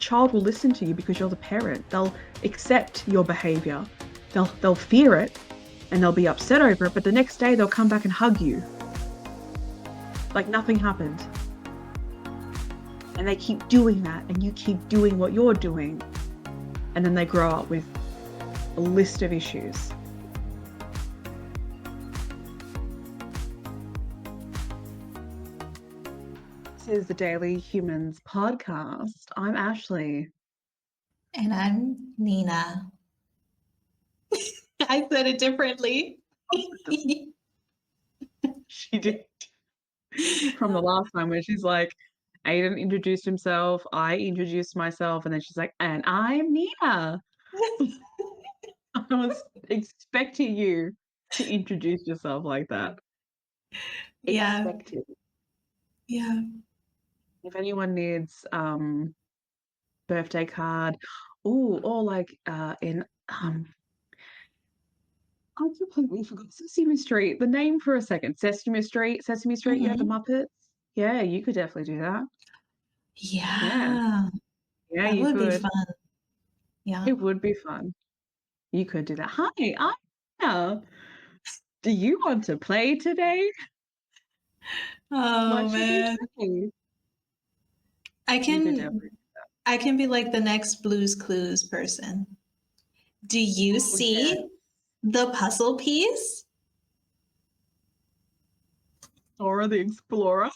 child will listen to you because you're the parent. They'll accept your behavior. They'll fear it and they'll be upset over it, but the next day they'll come back and hug you like nothing happened. And they keep doing that, and you keep doing what you're doing, and then they grow up with a list of issues. This is the Daily Humans podcast. I'm Ashley. And I'm Nina. I said it differently. She did. From the last time where she's like, Aiden introduced himself, I introduced myself, and then she's like, and I'm Nina. I was expecting you to introduce yourself like that. Yeah. Expected. Yeah. If anyone needs birthday card, or like in I completely forgot Sesame Street. The name for a second. Sesame Street, you know, the Muppets. Yeah, you could definitely do that. Yeah. Yeah, That you would be could. fun. Yeah. It would be fun. You could do that. Hi, I'm Nina. Do you want to play today? Oh What should we man. play? I You could can definitely do that. I can be like the next Blue's Clues person. Do you Oh, see yeah. the puzzle piece? Dora the Explorer.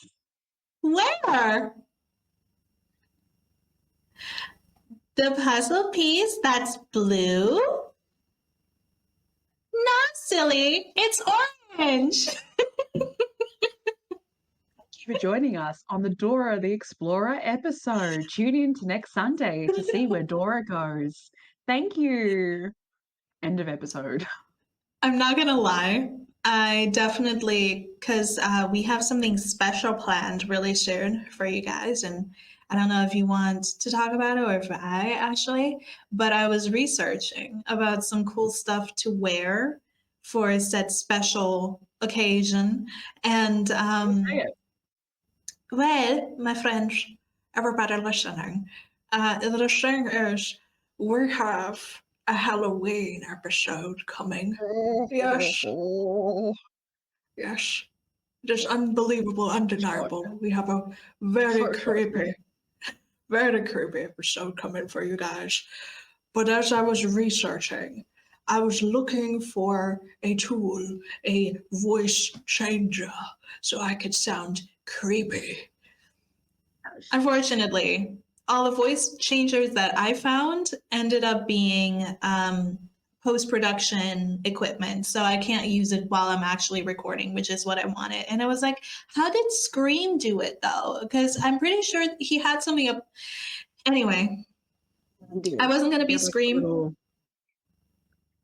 Where? The puzzle piece that's blue? Not silly. It's orange. Thank you for joining us on the Dora the Explorer episode. Tune in to next Sunday to see where Dora goes. Thank you. End of episode. I'm not gonna lie. I definitely, because we have something special planned really soon for you guys. And I don't know if you want to talk about it or if I actually, but I was researching about some cool stuff to wear for said special occasion. And, well, my friends, everybody listening, the thing is, we have a Halloween episode coming. Yes. Yes. Just unbelievable, undeniable. We have a very creepy episode coming for you guys. But as I was researching, I was looking for a tool, a voice changer, so I could sound creepy. Unfortunately, all the voice changers that I found ended up being post-production equipment, so I can't use it while I'm actually recording, which is what I wanted. And I was like, how did Scream do it though? Because I'm pretty sure he had something up. Anyway, I wasn't going to be Scream.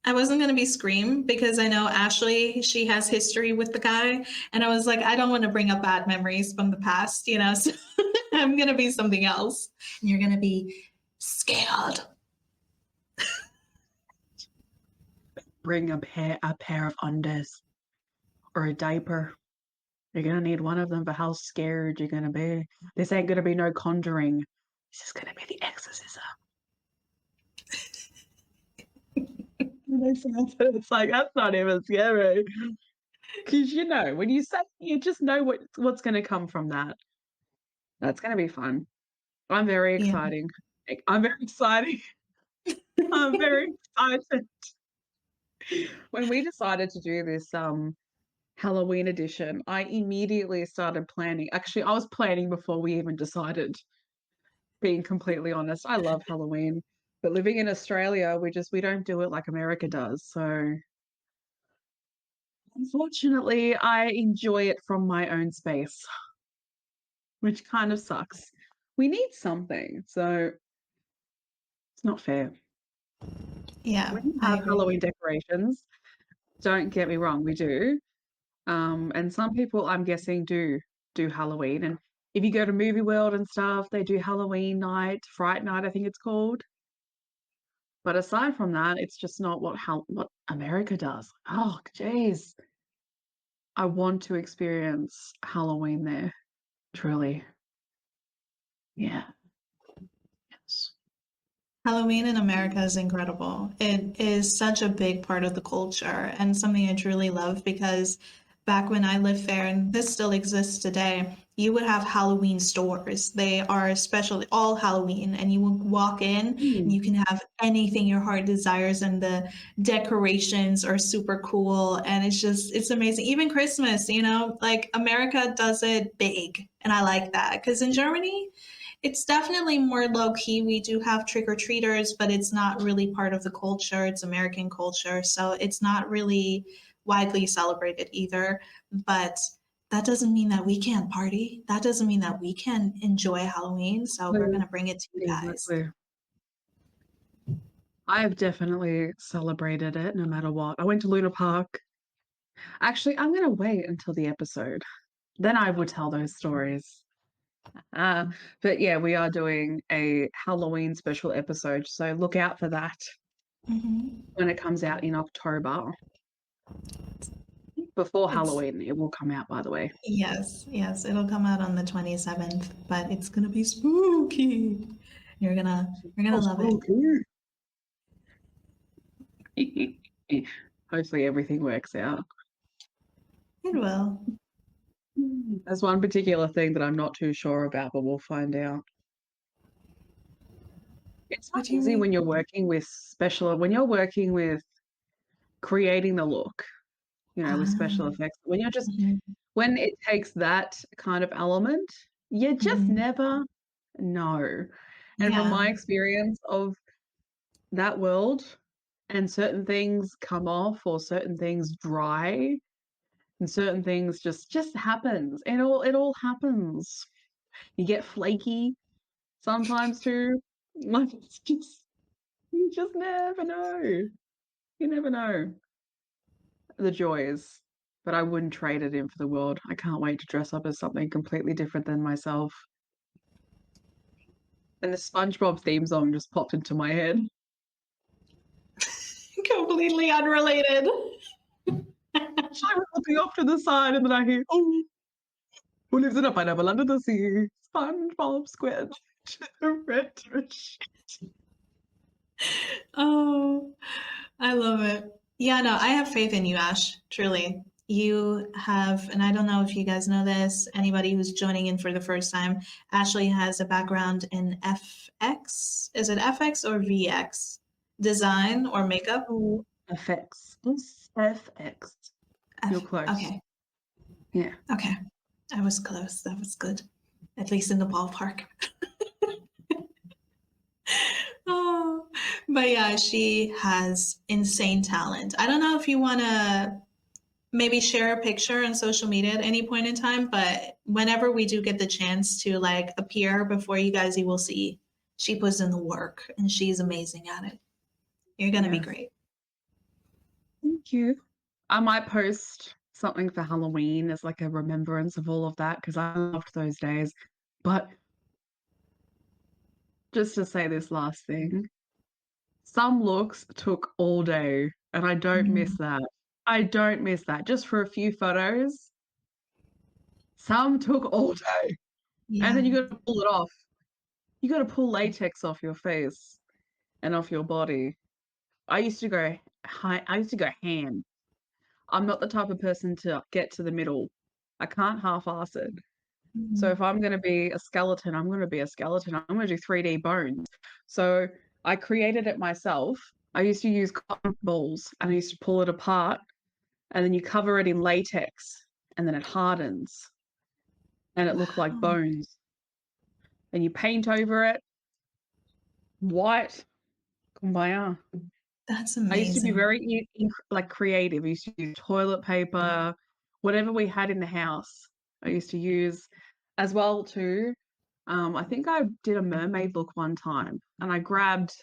I wasn't going to be Scream because I know Ashley, she has history with the guy. And I was like, I don't want to bring up bad memories from the past, you know, so I'm going to be something else. And you're going to be scared. Bring a pair of undies or a diaper. You're going to need one of them for how scared you're going to be. This ain't going to be no Conjuring. This is going to be the exorcism. It's like, that's not even scary. Because, you know, when you say, you just know what's going to come from that. That's going to be fun. I'm very exciting. Yeah. I'm very excited. I'm very excited. When we decided to do this Halloween edition, I immediately started planning. Actually, I was planning before we even decided, being completely honest. I love Halloween, but living in Australia, we don't do it like America does. So unfortunately, I enjoy it from my own space, which kind of sucks. We need something, so it's not fair. Yeah, We have Halloween decorations. Don't get me wrong, we do. And some people, I'm guessing, do Halloween. And if you go to Movie World and stuff, they do Halloween night, Fright Night, I think it's called. But aside from that, it's just not what America does. Oh, jeez. I want to experience Halloween there, truly. Yeah. Yes. Halloween in America is incredible. It is such a big part of the culture and something I truly love because back when I lived there, and this still exists today, you would have Halloween stores. They are special, all Halloween, and you would walk in and Mm. you can have anything your heart desires, and the decorations are super cool. And it's amazing. Even Christmas, like America does it big. And I like that because in Germany, it's definitely more low key. We do have trick or treaters, but it's not really part of the culture. It's American culture. So it's not really widely celebrated either. But that doesn't mean that we can't party. That doesn't mean that we can enjoy Halloween. So we're going Mm. to bring it to you guys. Exactly. I have definitely celebrated it no matter what. I went to Luna Park. Actually, I'm going to wait until the episode. Then I will tell those stories. Uh, but yeah, we are doing a Halloween special episode, so look out for that Hmm. when it comes out in October. Before It's Halloween, it will come out, by the way. yes, it'll come out on the 27th, but it's gonna be spooky. You're gonna Oh, love it. spooky. Hopefully everything works out. It will. There's one particular thing that I'm not too sure about, but we'll find out. It's not What do you easy mean? when you're working with creating the look, with Ah, special effects. mhm, When it takes that kind of element, you just mhm. never know. And from Yeah. my experience of that world, and certain things come off or certain things dry and certain things just happens. It all happens. You get flaky sometimes too. Like it's just you just never know. You never know the joys. But I wouldn't trade it in for the world. I can't wait to dress up as something completely different than myself. And the SpongeBob theme song just popped into my head. Completely unrelated. I was looking off to the side and then I hear, oh, who lives in a pineapple under the sea? SpongeBob SquarePants. Red fish. Oh, I love it. Yeah, no, I have faith in you, Ash. Truly. You have, and I don't know if you guys know this, anybody who's joining in for the first time, Ashley has a background in FX. Is it FX or VX? Design or makeup? Oh, FX. It's FX. You're close. Okay. Yeah. Okay. I was close. That was good. At least in the ballpark. Oh, but yeah, she has insane talent. I don't know if you want to maybe share a picture on social media at any point in time, but whenever we do get the chance to like appear before you guys, you will see she puts in the work and she's amazing at it. You're going to be Yes. great. Thank you. I might post something for Halloween as like a remembrance of all of that because I loved those days. But just to say this last thing, some looks took all day, and I don't miss Mm, that. I don't miss that. Just for a few photos, some took all day. And then yeah. you got to pull it off. You got to pull latex off your face and off your body. I used to go I used to go ham. I'm not the type of person to get to the middle. I can't half-ass it. So if Mm, I'm going to be a skeleton, I'm going to be a skeleton. I'm going to do 3D bones. So I created it myself. I used to use cotton balls and I used to pull it apart and then you cover it in latex and then it hardens and it looked like wow. bones. And you paint over it white. Kumbaya. That's I used to be amazing. very like creative. I used to use toilet paper, whatever we had in the house. I used to use as well too. I think I did a mermaid look one time, and I grabbed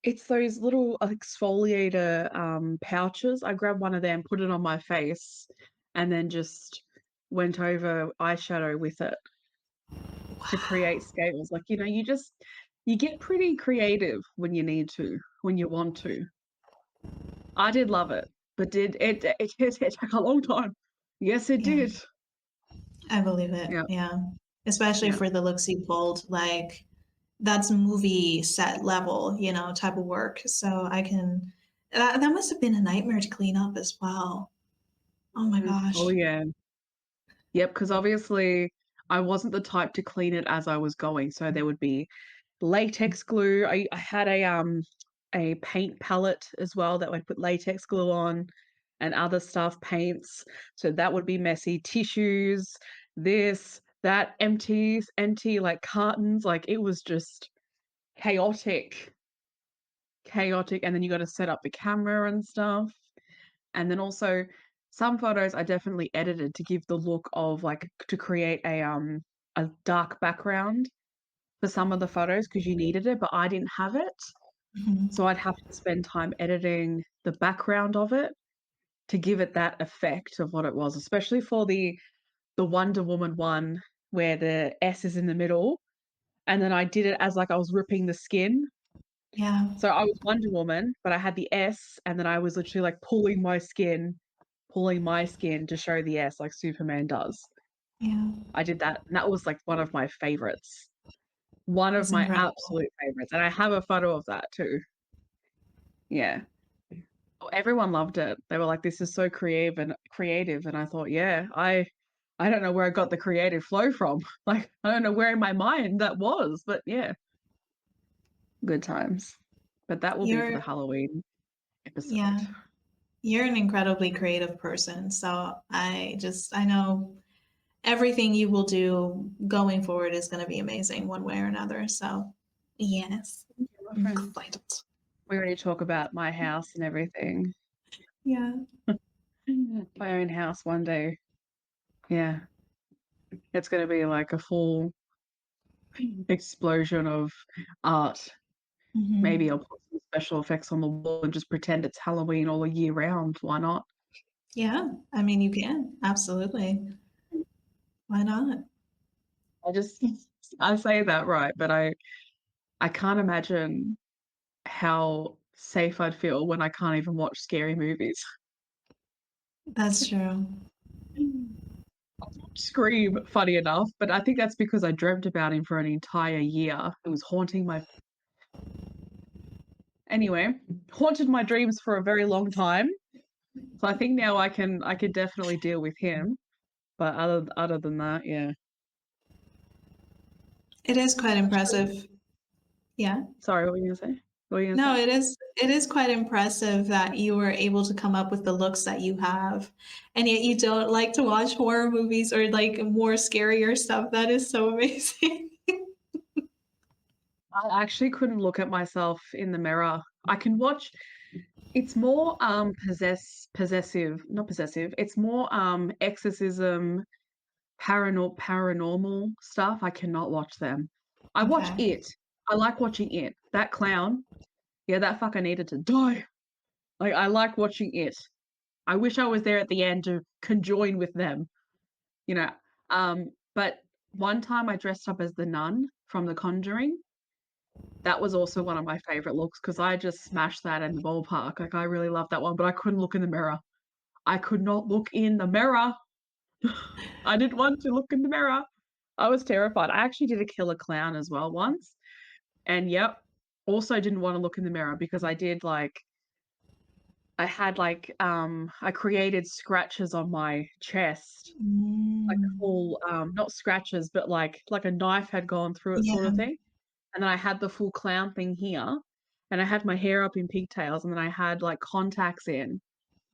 it's those little exfoliator pouches. I grabbed one of them, put it on my face, and then just went over eyeshadow with it to create Wow. scales. Like, you get pretty creative when you need to, when you want to. I did love it, but it took a long time. Yes, it Yeah, did. I believe it. Yeah, Yeah. Especially yeah. for the looks you pulled. Like, that's movie set level, you know, type of work. So I can that must have been a nightmare to clean up as well. Oh my Oh gosh. yeah. Yep, because obviously I wasn't the type to clean it as I was going. So there would be latex glue. I had a paint palette as well that I'd put latex glue on and other stuff, paints. So that would be messy. Tissues, this, that, empty like cartons. Like it was just chaotic, chaotic. And then you got to set up the camera and stuff. And then also some photos I definitely edited to give the look of like to create a dark background for some of the photos because you needed it, but I didn't have it. Mhm. So I'd have to spend time editing the background of it to give it that effect of what it was, especially for the Wonder Woman one where the S is in the middle. And then I did it as like I was ripping the skin. Yeah. So I was Wonder Woman, but I had the S, and then I was literally like pulling my skin to show the S like Superman does. Yeah. I did that, and that was like one of my favorites. One of That's my incredible. absolute favorites. And I have a photo of that too. Yeah. Everyone loved it. They were like, this is so creative. And I thought, yeah, I don't know where I got the creative flow from. Like, I don't know where in my mind that was, but yeah, good times. But that will be for You're the Halloween yeah. episode. You're an incredibly creative person. So I know everything you will do going forward is going to be amazing one way or another. So, yes, Yeah, my I'm friend. excited. We already talk about my house and everything. Yeah. My own house one day. Yeah. It's going to be like a full explosion of art. Maybe Hmm. I'll put some special effects on the wall and just pretend it's Halloween all year round. Why not? Yeah. I mean, you can. Absolutely. Why not? I just I say that right, but I can't imagine how safe I'd feel when I can't even watch scary movies. That's true. Scream, funny enough, but I think that's because I dreamt about him for an entire year. It was haunting my anyway, haunted my dreams for a very long time. So I think now I can definitely deal with him. But other than that, yeah. It is quite Actually, impressive. Yeah. sorry, what were you gonna say? What were you gonna No, say? it is quite impressive that you were able to come up with the looks that you have. And yet you don't like to watch horror movies or like more scarier stuff. That is so amazing. I actually couldn't look at myself in the mirror. I can watch it's more possessive, not possessive. It's more exorcism, paranormal stuff. I cannot watch them. I watch Okay. it. I like watching it. That clown, yeah, that fucker needed to die. Like I like watching it. I wish I was there at the end to conjoin with them, you know. But one time I dressed up as the nun from The Conjuring. That was also one of my favorite looks because I just smashed that in the ballpark. Like I really loved that one, but I couldn't look in the mirror. I could not look in the mirror. I didn't want to look in the mirror. I was terrified. I actually did a killer clown as well once. And yep, also didn't want to look in the mirror because I did like I had like I created scratches on my chest, like Mm, full not scratches, but like a knife had gone through it sort yeah. of thing. And then I had the full clown thing here. And I had my hair up in pigtails and then I had like contacts in.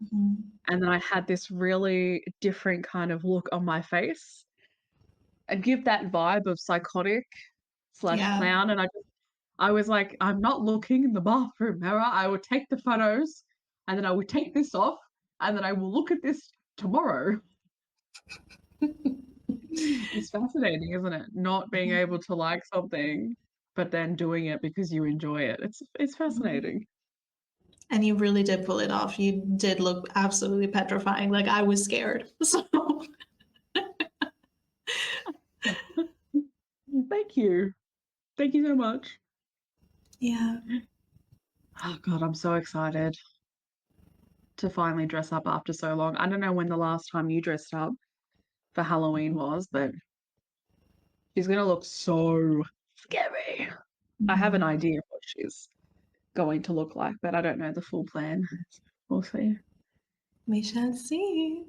Mhm. And then I had this really different kind of look on my face and give that vibe of psychotic slash Yeah. clown. And I was like, I'm not looking in the bathroom mirror. I will take the photos and then I will take this off and then I will look at this tomorrow. It's fascinating, isn't it? Not being able to like something, but then doing it because you enjoy it. It's fascinating. And you really did pull it off. You did look absolutely petrifying. Like I was scared. So Thank you. Thank you so much. yeah. Oh God, I'm so excited to finally dress up after so long. I don't know when the last time you dressed up for Halloween was, but she's gonna look so scary. I have an idea of what she's going to look like, but I don't know the full plan. We'll see. We shall see.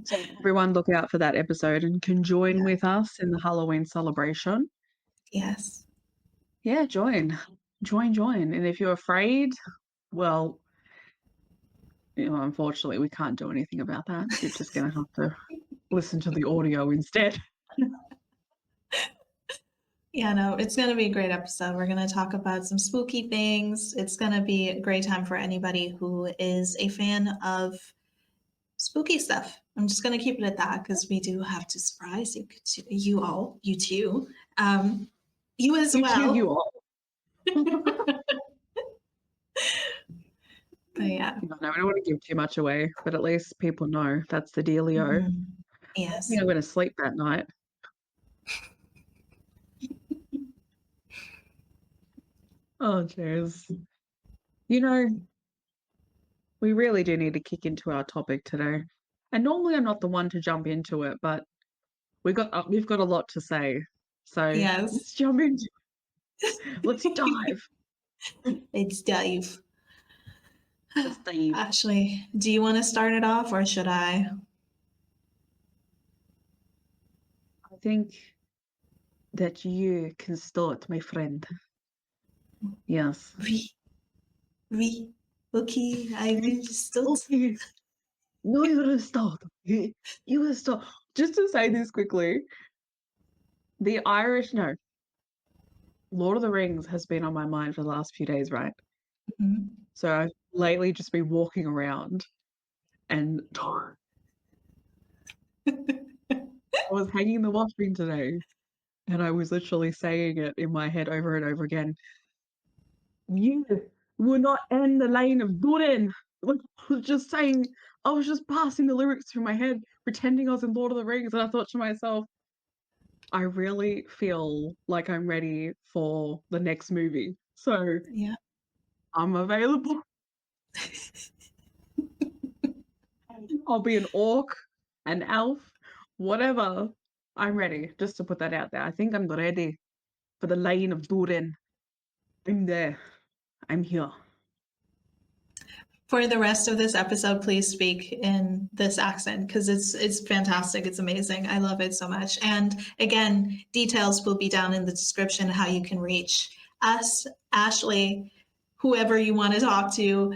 So everyone look out for that episode and can join with us in the Halloween celebration. Yes. Yeah, join. And if you're afraid, well, unfortunately, we can't do anything about that. You're just going to have to listen to the audio instead. Yeah, no, it's going to be a great episode. We're going to talk about some spooky things. It's going to be a great time for anybody who is a fan of spooky stuff. I'm just going to keep it at that because we do have to surprise you all, you too, you as well. You all. But yeah. No, I don't want to give too much away, but at least people know that's the dealio. Mm-hmm. Yes. I think I'm going to sleep that night. Oh, cheers. We really do need to kick into our topic today. And normally I'm not the one to jump into it, but we've got a lot to say. So yes. Let's jump into it. Let's dive. Let's dive. Let's dive. Ashley, do you want to start it off or should I? I think that you can start, my friend. Yes. Oui. Okay, I will start. Okay. No, you're going to start. You will start. Just to say this quickly, Lord of the Rings has been on my mind for the last few days, right? Mm-hmm. So I've lately just been walking around and I was hanging the washing today and I was literally saying it in my head over and over again. You will not end the lane of Durin. Like, I was just passing the lyrics through my head, pretending I was in Lord of the Rings, and I thought to myself, I really feel like I'm ready for the next movie. So yeah, I'm available. I'll be an orc, an elf, whatever. I'm ready, just to put that out there. I think I'm ready for the lane of Durin. I'm there. I'm here. For the rest of this episode, please speak in this accent because it's fantastic. It's amazing. I love it so much. And again, details will be down in the description how you can reach us, Ashley, whoever you want to talk to,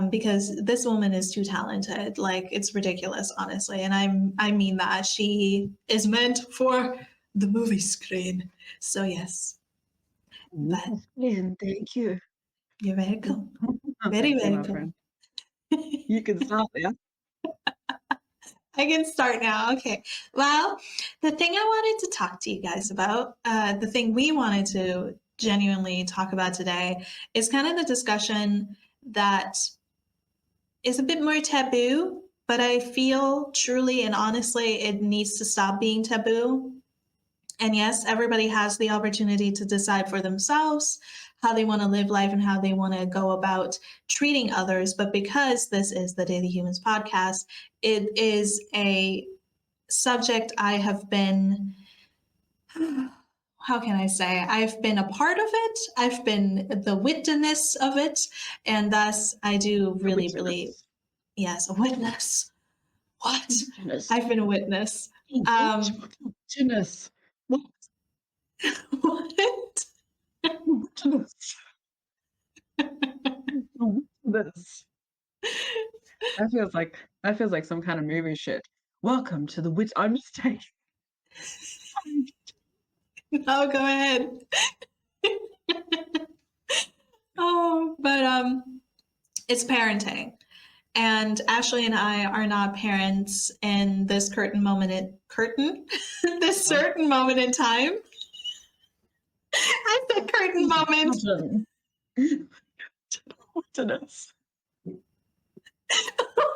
because this woman is too talented. Like it's ridiculous, honestly. And I mean that she is meant for the movie screen. So yes. But Thank you. you're welcome. Very welcome. You can start there. I can start now. Okay. Well, the thing I wanted to talk to you guys about, the thing we wanted to genuinely talk about today is kind of the discussion that is a bit more taboo, but I feel truly and honestly it needs to stop being taboo. And yes, everybody has the opportunity to decide for themselves how they want to live life and how they want to go about treating others. But because this is the Daily Humans podcast, it is a subject I have been, how can I say, I've been a part of it. I've been the witness of it. And thus I do really, really, yes, a witness. What? I've been a witness. Witness. What? What? This. That feels like some kind of movie shit. Welcome to the witch. I'm just taking. No, go ahead. But it's parenting. And Ashley and I are not parents in this certain moment in time. I said curtain moment.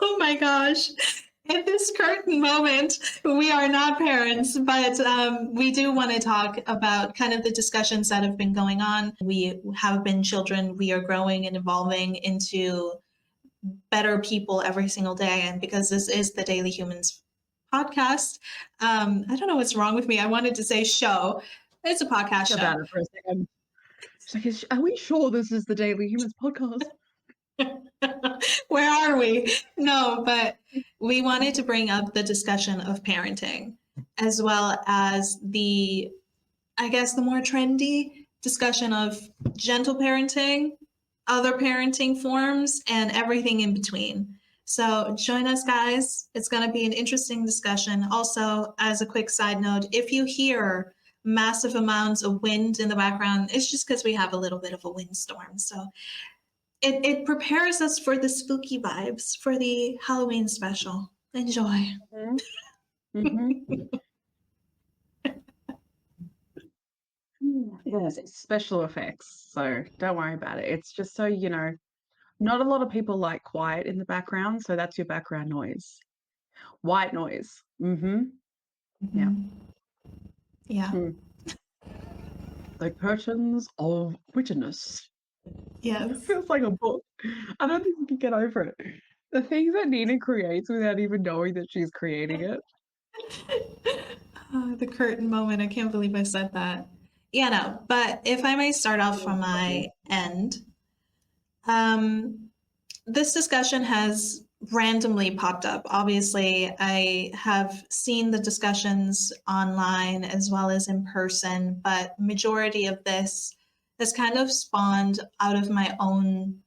Oh my gosh. At this curtain moment, we are not parents, but we do want to talk about kind of the discussions that have been going on. We have been children. We are growing and evolving into better people every single day. And because this is the Daily Humans podcast. I don't know what's wrong with me. I wanted to say show. It's a podcast Think show. about it for a second. She's like, are we sure this is the Daily Humans podcast? Where are we? No, but we wanted to bring up the discussion of parenting, as well as the, I guess, the more trendy discussion of gentle parenting, other parenting forms, and everything in between. So join us, guys. It's going to be an interesting discussion. Also, as a quick side note, if you hear massive amounts of wind in the background, it's just because we have a little bit of a windstorm. So it prepares us for the spooky vibes for the Halloween special. Enjoy. Mm-hmm. Yes, it's special effects, so don't worry about it. It's just so you know, not a lot of people like quiet in the background, so that's your background noise. White noise. Mm-hmm. Yeah. Yeah. The curtains of wittiness. Yes. Feels like a book. I don't think you can get over it. The things that Nina creates without even knowing that she's creating it. The curtain moment. I can't believe I said that. Yeah, no. But if I may start off from my end, this discussion has randomly popped up. Obviously, I have seen the discussions online as well as in person, but majority of this has kind of spawned out of my own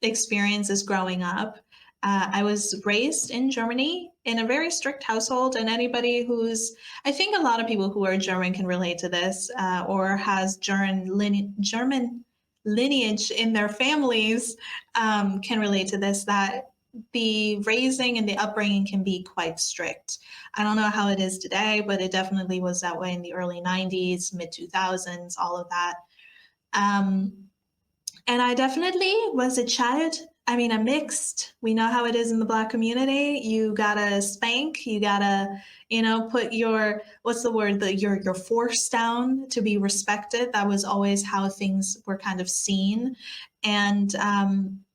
experiences growing up. I was raised in Germany in a very strict household, and anybody who's, I think a lot of people who are German can relate to this, or has German lineage in their families can relate to this, that the raising and the upbringing can be quite strict. I don't know how it is today, but it definitely was that way in the early 90s, mid 2000s, all of that. And I definitely was a child. I mean, a mixed. We know how it is in the Black community. You gotta spank. You gotta, put your, what's the word? Your force down to be respected. That was always how things were kind of seen. And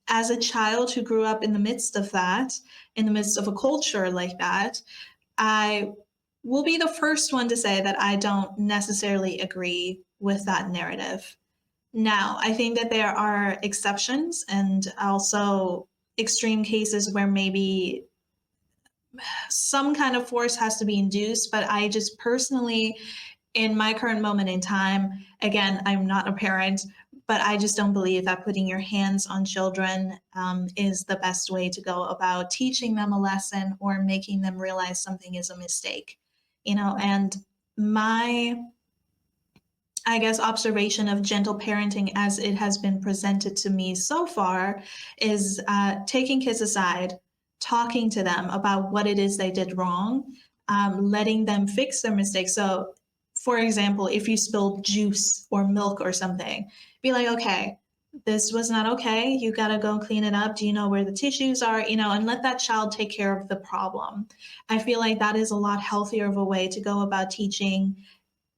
as a child who grew up in the midst of that, in the midst of a culture like that, I will be the first one to say that I don't necessarily agree with that narrative. Now, I think that there are exceptions and also extreme cases where maybe some kind of force has to be induced, but I just personally, in my current moment in time, again, I'm not a parent, but I just don't believe that putting your hands on children is the best way to go about teaching them a lesson or making them realize something is a mistake, and my, I guess, observation of gentle parenting as it has been presented to me so far is taking kids aside, talking to them about what it is they did wrong, letting them fix their mistakes. So, for example, if you spilled juice or milk or something, be like, okay, this was not okay. You got to go clean it up. Do you know where the tissues are? And let that child take care of the problem. I feel like that is a lot healthier of a way to go about teaching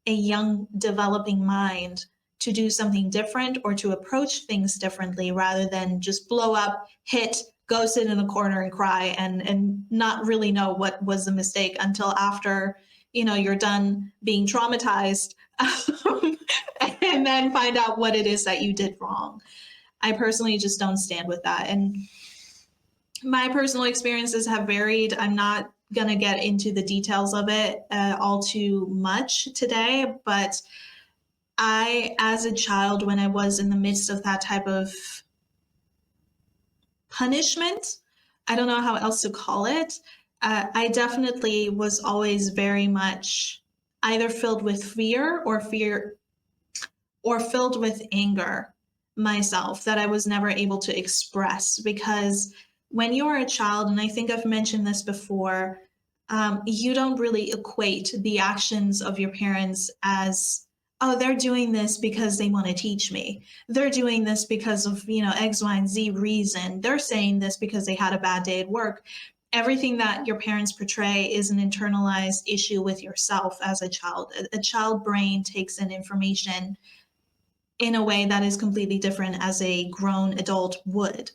a young developing mind to do something different or to approach things differently rather than just blow up, hit, go sit in a corner and cry and not really know what was the mistake until after you're done being traumatized and then find out what it is that you did wrong. I personally just don't stand with that. And my personal experiences have varied. I'm not going to get into the details of it all too much today, but I, as a child, when I was in the midst of that type of punishment, I don't know how else to call it, I definitely was always very much either filled with fear or filled with anger myself that I was never able to express, because when you're a child, and I think I've mentioned this before, you don't really equate the actions of your parents as, oh, they're doing this because they want to teach me. They're doing this because of, X, Y, and Z reason. They're saying this because they had a bad day at work. Everything that your parents portray is an internalized issue with yourself as a child. A child brain takes in information in a way that is completely different as a grown adult would.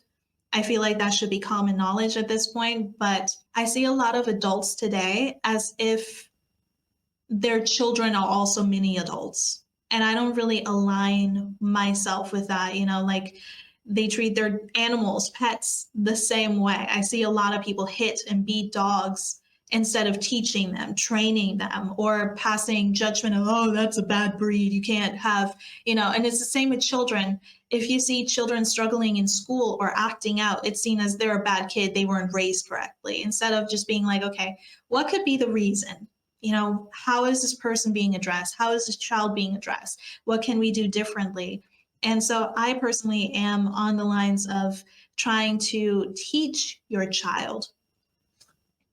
I feel like that should be common knowledge at this point. But I see a lot of adults today as if their children are also mini adults. And I don't really align myself with that, like they treat their animals, pets the same way. I see a lot of people hit and beat dogs instead of teaching them, training them, or passing judgment of, oh, that's a bad breed. You can't have, and it's the same with children. If you see children struggling in school or acting out, it's seen as they're a bad kid. They weren't raised correctly, instead of just being like, okay, what could be the reason? How is this person being addressed? How is this child being addressed? What can we do differently? And so I personally am on the lines of trying to teach your child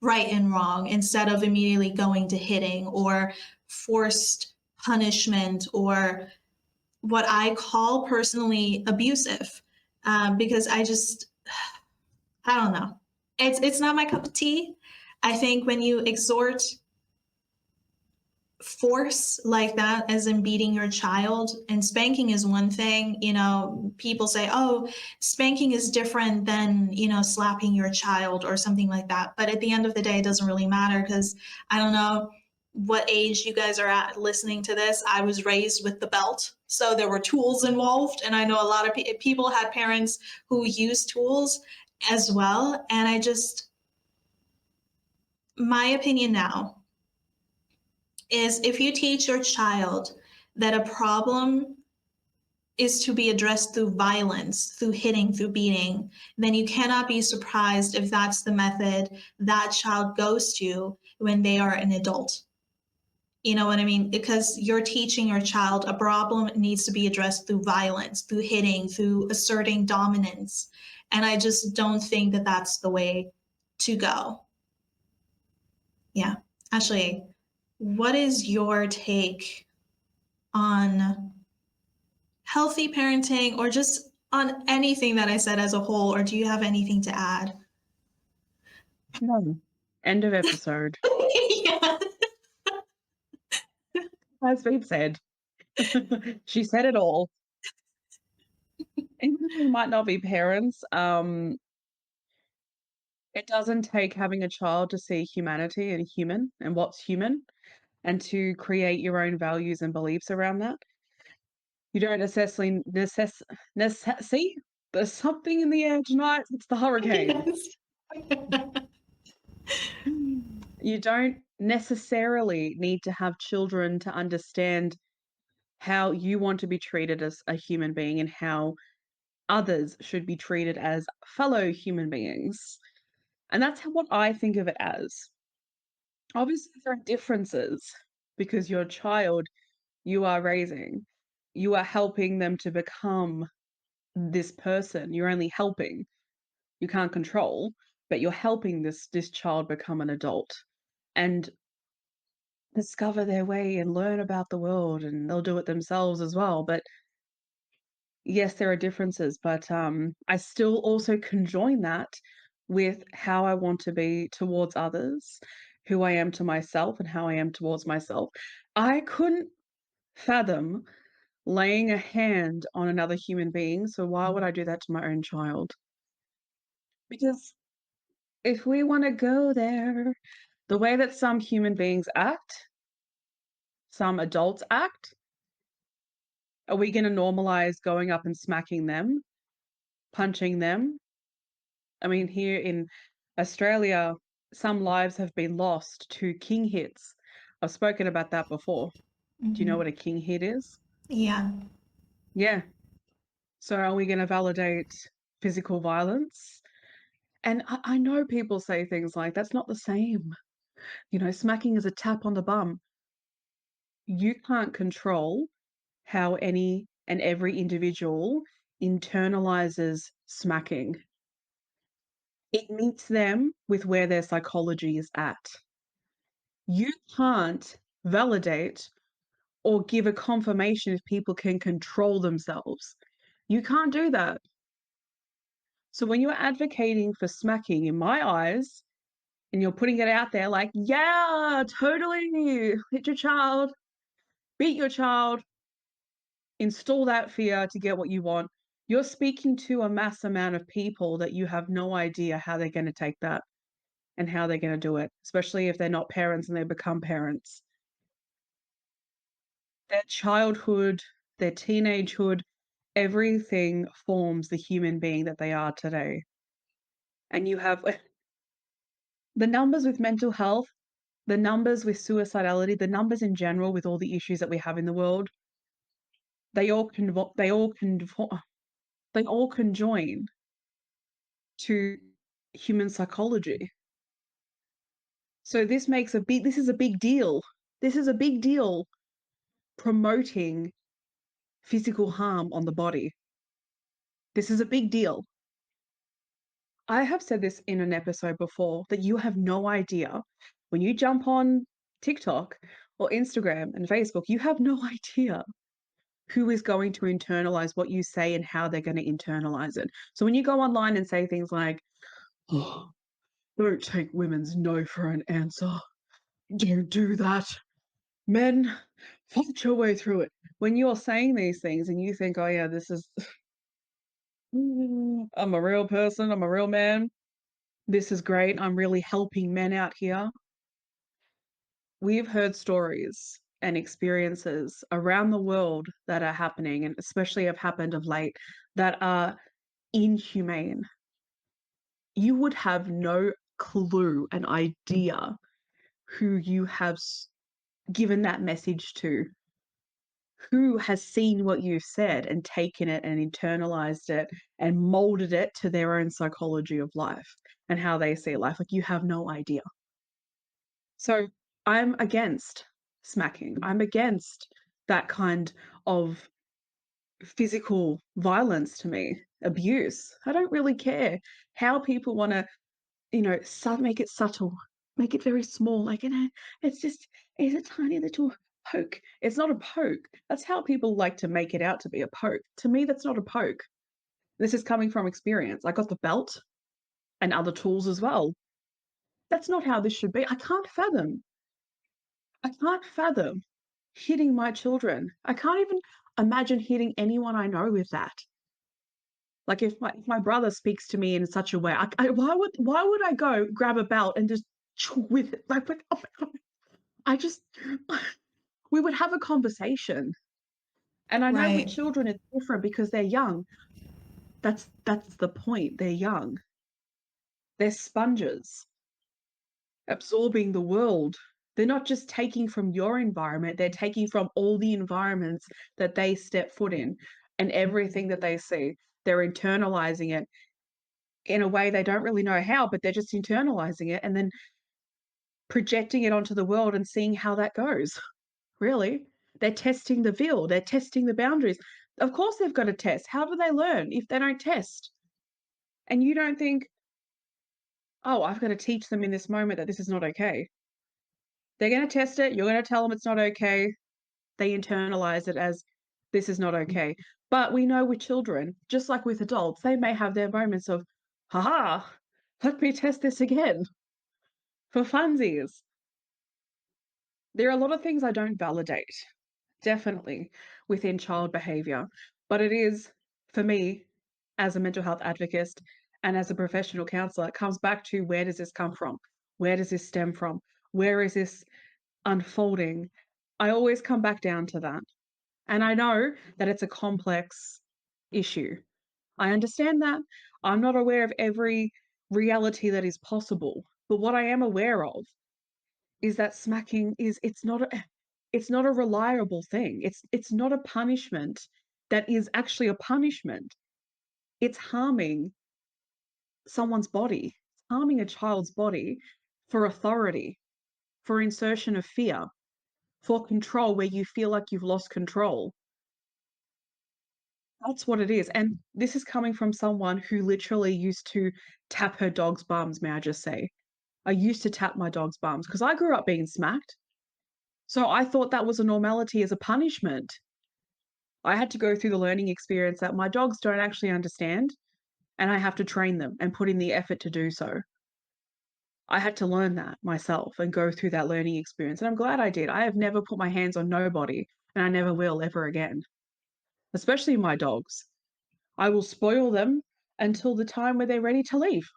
right and wrong instead of immediately going to hitting or forced punishment or what I call personally abusive. Because I don't know. It's not my cup of tea. I think when you exhort force like that, as in beating your child, and spanking is one thing, people say, oh, spanking is different than, slapping your child or something like that. But at the end of the day, it doesn't really matter, because I don't know what age you guys are at listening to this. I was raised with the belt, so there were tools involved. And I know a lot of people had parents who used tools as well. And my opinion now is, if you teach your child that a problem is to be addressed through violence, through hitting, through beating, then you cannot be surprised if that's the method that child goes to when they are an adult. You know what I mean? Because you're teaching your child a problem needs to be addressed through violence, through hitting, through asserting dominance. And I just don't think that that's the way to go. Yeah. Actually, what is your take on healthy parenting, or just on anything that I said as a whole? Or do you have anything to add? No. End of episode. Yeah. Has been said. She said it all. Even if we might not be parents, it doesn't take having a child to see humanity and human and what's human, and to create your own values and beliefs around that. You don't necessarily see, there's something in the air tonight. It's the hurricane. Yes. You don't necessarily need to have children to understand how you want to be treated as a human being and how others should be treated as fellow human beings. And that's what I think of it as. Obviously, there are differences, because your child you are raising, you are helping them to become this person. You're only helping. You can't control, but you're helping this child become an adult and discover their way and learn about the world, and they'll do it themselves as well. But yes, there are differences, but I still also conjoin that with how I want to be towards others, who I am to myself, and how I am towards myself. I couldn't fathom laying a hand on another human being, so why would I do that to my own child? Because if we want to go there, the way that some human beings act, some adults act, are we going to normalize going up and smacking them, punching them? I mean, here in Australia, some lives have been lost to king hits. I've spoken about that before. Do you know what a king hit is? Yeah. Yeah. So are we going to validate physical violence? And I know people say things like, that's not the same. Smacking is a tap on the bum. You can't control how any and every individual internalizes smacking. It meets them with where their psychology is at. You can't validate or give a confirmation if people can control themselves. You can't do that. So when you're advocating for smacking, in my eyes, and you're putting it out there like, yeah, totally, hit your child, beat your child, install that fear to get what you want, You're speaking to a mass amount of people that you have no idea how they're going to take that and how they're going to do it, especially if they're not parents and they become parents. Their childhood, their teenagehood, everything forms the human being that they are today. And you have the numbers with mental health, the numbers with suicidality, the numbers in general with all the issues that we have in the world, they all conjoin to human psychology. So this is a big deal. This is a big deal promoting physical harm on the body. This is a big deal. I have said this in an episode before that you have no idea when you jump on TikTok or Instagram and Facebook, you have no idea who is going to internalize what you say and how they're going to internalize it. So when you go online and say things like, oh, don't take women's no for an answer. Don't do that. Men, fight your way through it. When you're saying these things and you think, oh yeah, this is, I'm a real person, I'm a real man, this is great, I'm really helping men out here. We've heard stories and experiences around the world that are happening, and especially have happened of late, that are inhumane. You would have no clue, an idea who you have given that message to, who has seen what you've said and taken it and internalized it and molded it to their own psychology of life and how they see life. Like, you have no idea. So I'm against smacking. I'm against that kind of physical violence to me, abuse. I don't really care how people want to, make it subtle, make it very small. Like, it's a tiny little poke. It's not a poke. That's how people like to make it out to be a poke. To me, that's not a poke. This is coming from experience. I got the belt and other tools as well. That's not how this should be. I can't fathom hitting my children. I can't even imagine hitting anyone I know with that. Like, if my brother speaks to me in such a way, why would I go grab a belt and just with it? Like, oh my God, I just we would have a conversation. And I know with Right. children it's different because they're young. That's the point. They're young. They're sponges absorbing the world. They're not just taking from your environment, they're taking from all the environments that they step foot in and everything that they see. They're internalizing it in a way they don't really know how, but they're just internalizing it and then projecting it onto the world and seeing how that goes. Really. They're testing the field, they're testing the boundaries. Of course, they've got to test. How do they learn if they don't test? And you don't think, oh, I've got to teach them in this moment that this is not okay. They're going to test it. You're going to tell them it's not okay. They internalize it as this is not okay. But we know with children, just like with adults, they may have their moments of, haha, let me test this again for funsies. There are a lot of things I don't validate, definitely, within child behavior. But it is, for me, as a mental health advocate and as a professional counselor, it comes back to, where does this come from? Where does this stem from? Where is this unfolding? I always come back down to that. And I know that it's a complex issue. I understand that. I'm not aware of every reality that is possible. But what I am aware of is that smacking it's not a reliable thing. It's not a punishment that is actually a punishment. It's harming someone's body. It's harming a child's body for authority, for insertion of fear, for control where you feel like you've lost control. That's what it is. And this is coming from someone who literally used to tap her dog's bums, may I just say. I used to tap my dog's bums because I grew up being smacked. So I thought that was a normality as a punishment. I had to go through the learning experience that my dogs don't actually understand, and I have to train them and put in the effort to do so. I had to learn that myself and go through that learning experience. And I'm glad I did. I have never put my hands on nobody, and I never will ever again, especially my dogs. I will spoil them until the time where they're ready to leave.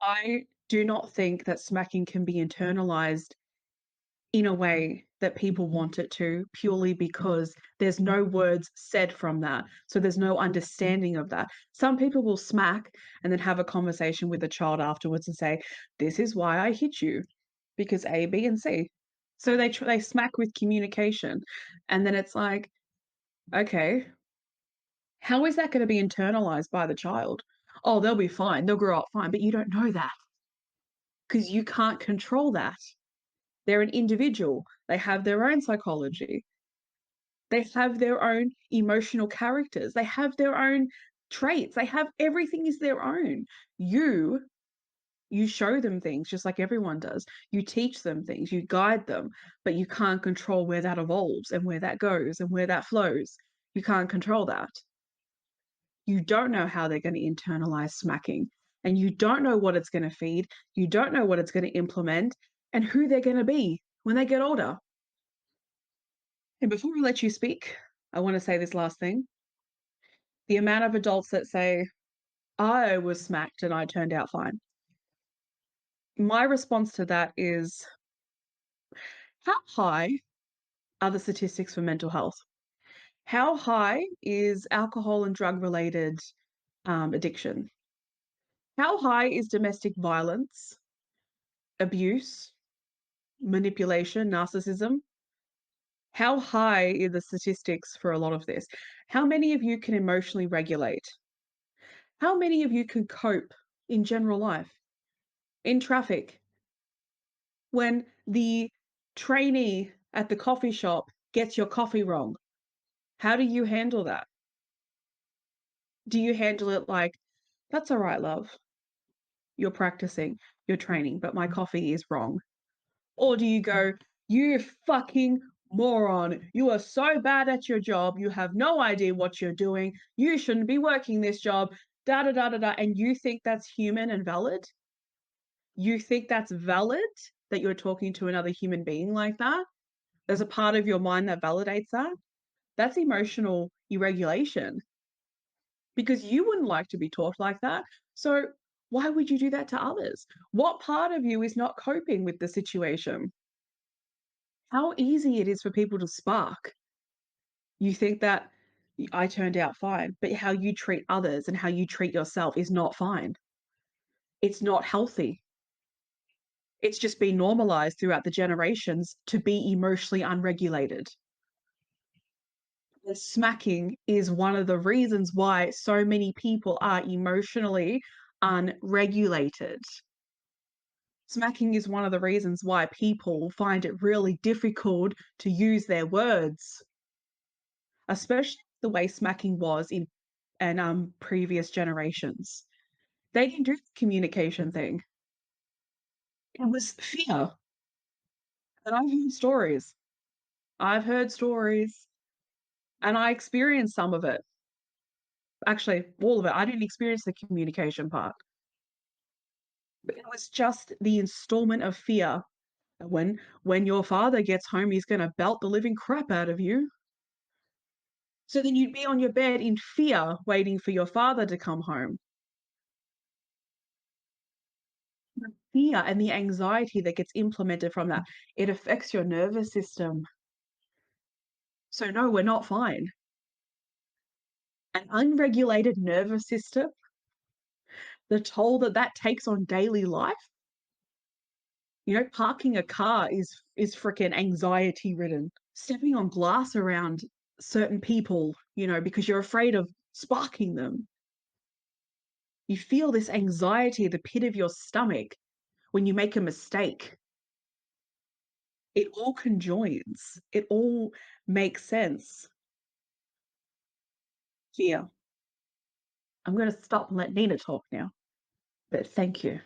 I do not think that smacking can be internalized in a way that people want it to, purely because there's no words said from that. So there's no understanding of that. Some people will smack and then have a conversation with the child afterwards and say, "This is why I hit you, because A, B, and C." So they smack with communication. And then it's like, okay, how is that going to be internalized by the child? Oh, they'll be fine. They'll grow up fine. But you don't know that because you can't control that. They're an individual. They have their own psychology. They have their own emotional characters. They have their own traits. They have everything is their own. You show them things just like everyone does. You teach them things, you guide them, but you can't control where that evolves and where that goes and where that flows. You can't control that. You don't know how they're going to internalize smacking, and you don't know what it's going to feed. You don't know what it's going to implement and who they're going to be when they get older. And before I let you speak, I want to say this last thing. The amount of adults that say, "I was smacked and I turned out fine." My response to that is, how high are the statistics for mental health? How high is alcohol and drug related addiction? How high is domestic violence, abuse, manipulation, narcissism? How high are the statistics for a lot of this? How many of you can emotionally regulate? How many of you can cope in general life, in traffic, when the trainee at the coffee shop gets your coffee wrong? How do you handle that? Do you handle it like, "That's all right, love. You're practicing, you're training, but my coffee is wrong"? Or do you go, "You fucking moron. You are so bad at your job. You have no idea what you're doing. You shouldn't be working this job. Da da da da da." And you think that's human and valid? You think that's valid that you're talking to another human being like that? There's a part of your mind that validates that? That's emotional irregulation, because you wouldn't like to be talked like that. So why would you do that to others? What part of you is not coping with the situation? How easy it is for people to spark. You think that I turned out fine, but how you treat others and how you treat yourself is not fine. It's not healthy. It's just been normalized throughout the generations to be emotionally unregulated. And smacking is one of the reasons why so many people are emotionally unregulated. Smacking is one of the reasons why people find it really difficult to use their words, especially the way smacking was in and previous generations. They didn't do the communication thing. It was fear. And I've heard stories. I've heard stories and I experienced some of it. Actually, all of it. I didn't experience the communication part. But it was just the installment of fear. When your father gets home, he's going to belt the living crap out of you. So then you'd be on your bed in fear, waiting for your father to come home. The fear and the anxiety that gets implemented from that, it affects your nervous system. So no, we're not fine. An unregulated nervous system, the toll that that takes on daily life. Parking a car is freaking anxiety ridden. Stepping on glass around certain people, because you're afraid of sparking them. You feel this anxiety at the pit of your stomach when you make a mistake. It all conjoins. It all makes sense. Fear. I'm going to stop and let Nina talk now. But thank you.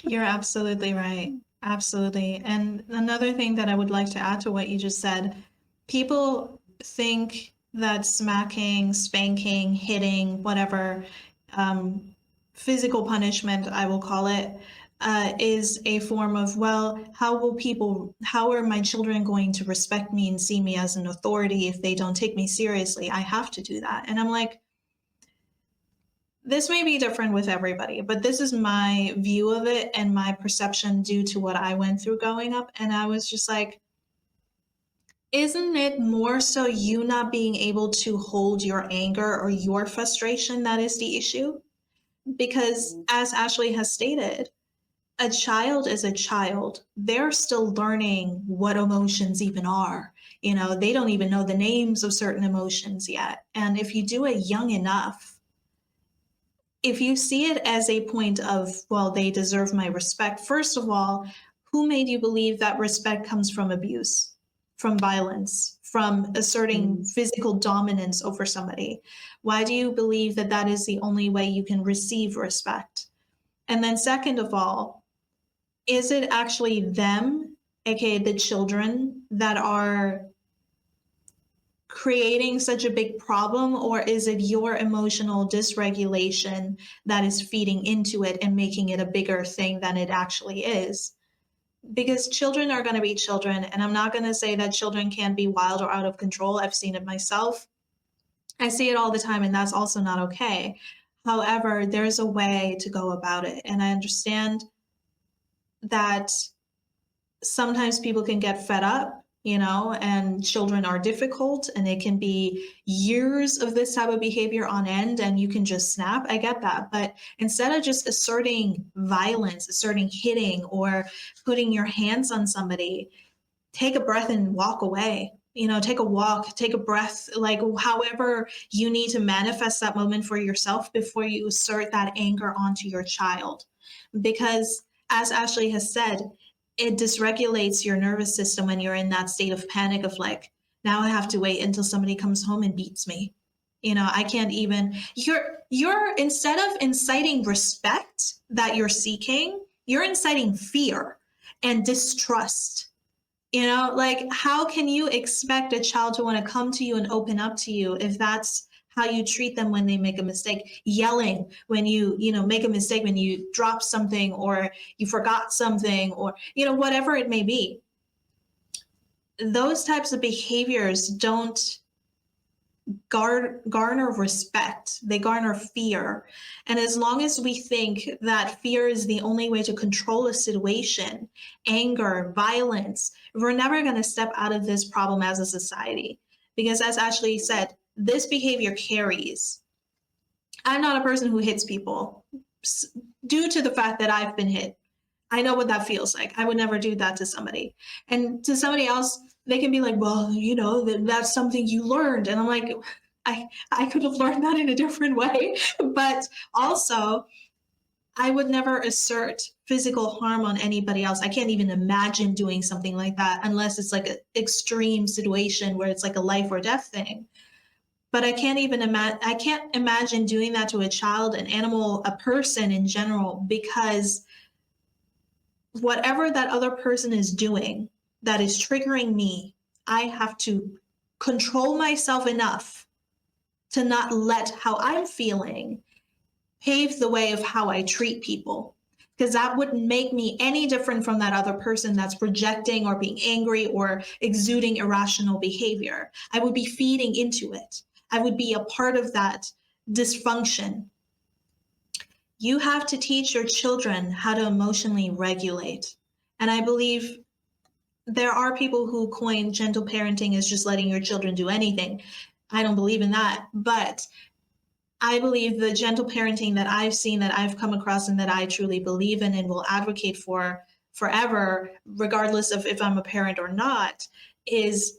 You're absolutely right. Absolutely. And another thing that I would like to add to what you just said, people think that smacking, spanking, hitting, whatever, physical punishment, I will call it, is a form of, well, how are my children going to respect me and see me as an authority if they don't take me seriously? I have to do that. And I'm like, this may be different with everybody, but this is my view of it and my perception due to what I went through growing up. And I was just like, isn't it more so you not being able to hold your anger or your frustration that is the issue? Because as Ashley has stated, a child is a child. They're still learning what emotions even are. They don't even know the names of certain emotions yet. And if you do it young enough, if you see it as a point of, well, they deserve my respect, first of all, who made you believe that respect comes from abuse, from violence, from asserting physical dominance over somebody? Why do you believe that that is the only way you can receive respect? And then second of all, is it actually them, aka the children, that are creating such a big problem, or is it your emotional dysregulation that is feeding into it and making it a bigger thing than it actually is? Because children are going to be children, and I'm not going to say that children can be wild or out of control. I've seen it myself. I see it all the time, and that's also not okay. However, there's a way to go about it, and I understand that sometimes people can get fed up, and children are difficult, and it can be years of this type of behavior on end, and you can just snap. I get that. But instead of just asserting violence, asserting hitting, or putting your hands on somebody, take a breath and walk away. Take a walk, take a breath, like however you need to manifest that moment for yourself before you assert that anger onto your child. Because as Ashley has said, it dysregulates your nervous system when you're in that state of panic of like, now I have to wait until somebody comes home and beats me. I can't even, you're instead of inciting respect that you're seeking, you're inciting fear and distrust. Like, how can you expect a child to want to come to you and open up to you if that's how you treat them when they make a mistake? Yelling when you make a mistake, when you drop something or you forgot something, or whatever it may be. Those types of behaviors don't garner respect. They garner fear. And as long as we think that fear is the only way to control a situation, anger, violence, we're never going to step out of this problem as a society. Because as Ashley said, this behavior carries. I'm not a person who hits people due to the fact that I've been hit. I know what that feels like. I would never do that to somebody. And to somebody else, they can be like, well, that's something you learned. And I'm like, I could have learned that in a different way. But also, I would never assert physical harm on anybody else. I can't even imagine doing something like that unless it's like an extreme situation where it's like a life or death thing. But I can't imagine doing that to a child, an animal, a person in general, because whatever that other person is doing that is triggering me, I have to control myself enough to not let how I'm feeling pave the way of how I treat people. Because that wouldn't make me any different from that other person that's projecting or being angry or exuding irrational behavior. I would be feeding into it. I would be a part of that dysfunction. You have to teach your children how to emotionally regulate. And I believe there are people who coin gentle parenting as just letting your children do anything. I don't believe in that. But I believe the gentle parenting that I've seen, that I've come across, and that I truly believe in and will advocate for forever, regardless of if I'm a parent or not, is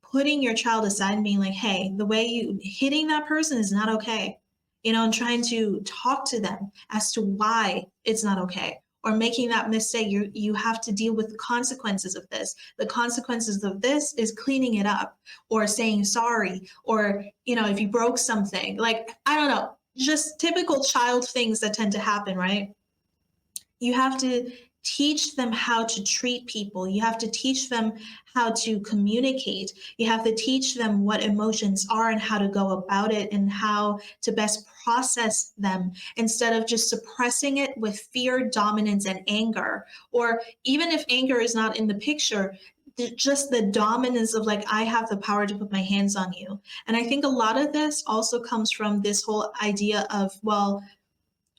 putting your child aside and being like, hey, the way you hitting that person is not okay. And trying to talk to them as to why it's not okay. Or making that mistake, you have to deal with the consequences of this. The consequences of this is cleaning it up, or saying sorry, or, if you broke something, like, I don't know, just typical child things that tend to happen, right? You have to teach them how to treat people. You have to teach them how to communicate. You have to teach them what emotions are and how to go about it and how to best process them instead of just suppressing it with fear, dominance, and anger. Or even if anger is not in the picture, just the dominance of like, I have the power to put my hands on you. And I think a lot of this also comes from this whole idea of, well,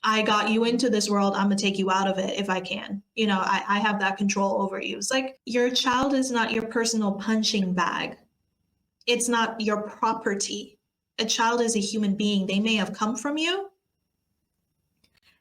I got you into this world. I'm going to take you out of it if I can. I have that control over you. It's like your child is not your personal punching bag. It's not your property. A child is a human being. They may have come from you.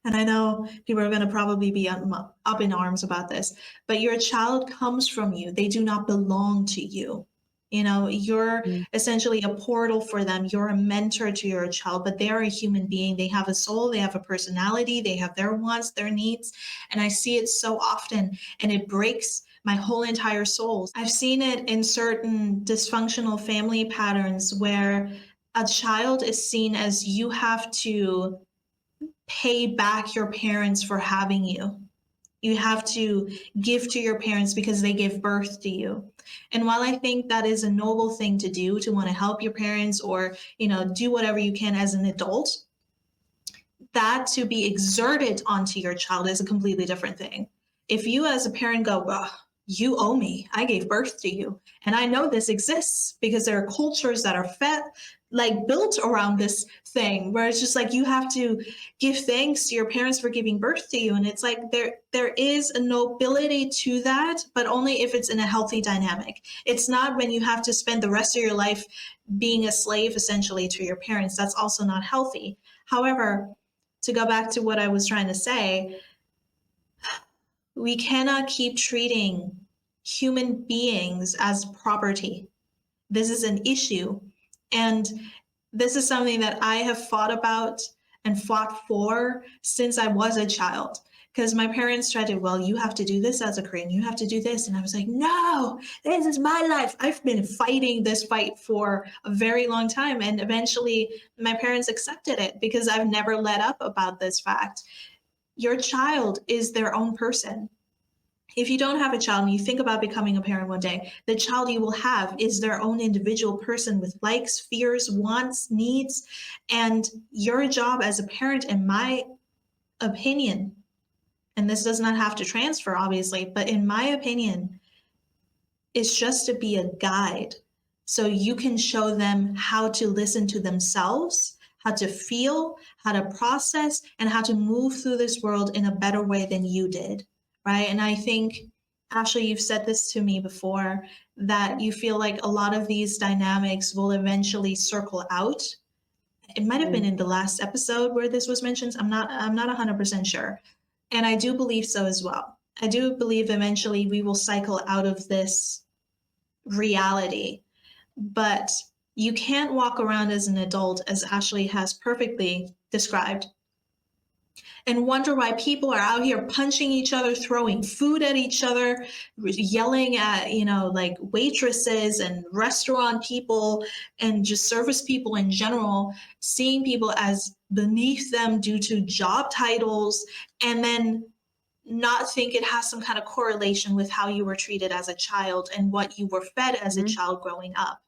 And I know people are going to probably be up in arms about this, but your child comes from you. They do not belong to you. You're essentially a portal for them. You're a mentor to your child, but they are a human being. They have a soul, they have a personality, they have their wants, their needs. And I see it so often, and it breaks my whole entire soul. I've seen it in certain dysfunctional family patterns where a child is seen as you have to pay back your parents for having you. You have to give to your parents because they gave birth to you. And while I think that is a noble thing to do, to want to help your parents or, do whatever you can as an adult, that to be exerted onto your child is a completely different thing. If you as a parent go, well, you owe me, I gave birth to you. And I know this exists because there are cultures that are built around this thing where it's just like you have to give thanks to your parents for giving birth to you. And it's like there is a nobility to that, but only if it's in a healthy dynamic. It's not when you have to spend the rest of your life being a slave essentially to your parents. That's also not healthy. However, to go back to what I was trying to say, we cannot keep treating human beings as property. This is an issue. And this is something that I have fought about and fought for since I was a child. Because my parents tried to, well, you have to do this as a Korean, you have to do this. And I was like, no, this is my life. I've been fighting this fight for a very long time. And eventually my parents accepted it because I've never let up about this fact. Your child is their own person. If you don't have a child and you think about becoming a parent one day, the child you will have is their own individual person with likes, fears, wants, needs. And your job as a parent, in my opinion, and this does not have to transfer, obviously, but in my opinion, is just to be a guide. So you can show them how to listen to themselves, how to feel, how to process, and how to move through this world in a better way than you did. Right. And I think, Ashley, you've said this to me before, that you feel like a lot of these dynamics will eventually circle out. It might have been in the last episode where this was mentioned. I'm not 100% sure. And I do believe so as well. I do believe eventually we will cycle out of this reality. But you can't walk around as an adult, as Ashley has perfectly described, and wonder why people are out here punching each other, throwing food at each other, yelling at, waitresses and restaurant people and just service people in general, seeing people as beneath them due to job titles, and then not think it has some kind of correlation with how you were treated as a child and what you were fed as a child growing up.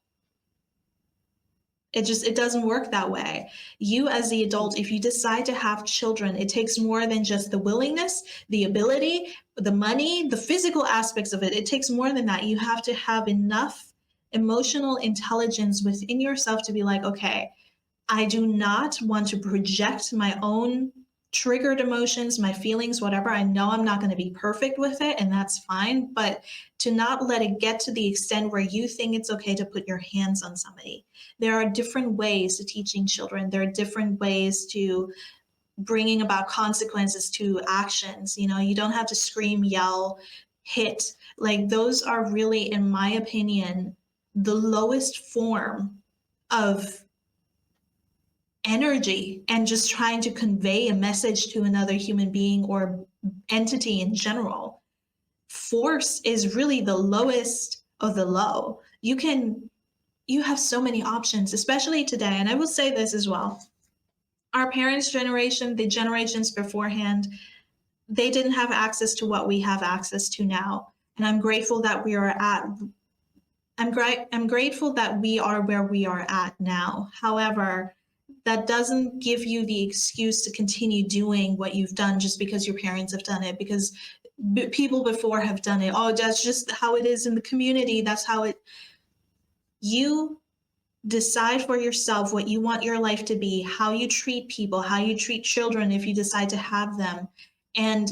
It doesn't work that way. You as the adult, if you decide to have children, it takes more than just the willingness, the ability, the money, the physical aspects of it. It takes more than that. You have to have enough emotional intelligence within yourself to be like, okay, I do not want to project my own triggered emotions, my feelings, whatever. I know I'm not going to be perfect with it, and that's fine, but to not let it get to the extent where you think it's okay to put your hands on somebody. There are different ways to teaching children. There are different ways to bringing about consequences to actions. You don't have to scream, yell, hit. Like, those are really, in my opinion, the lowest form of energy and just trying to convey a message to another human being or entity in general. Force is really the lowest of the low. You have so many options, especially today. And I will say this as well. Our parents' generation, the generations beforehand, they didn't have access to what we have access to now. And I'm grateful that we are at I'm grateful that we are where we are at now. However, that doesn't give you the excuse to continue doing what you've done just because your parents have done it, because people before have done it. Oh, that's just how it is in the community. That's how it. You decide for yourself what you want your life to be, how you treat people, how you treat children if you decide to have them. And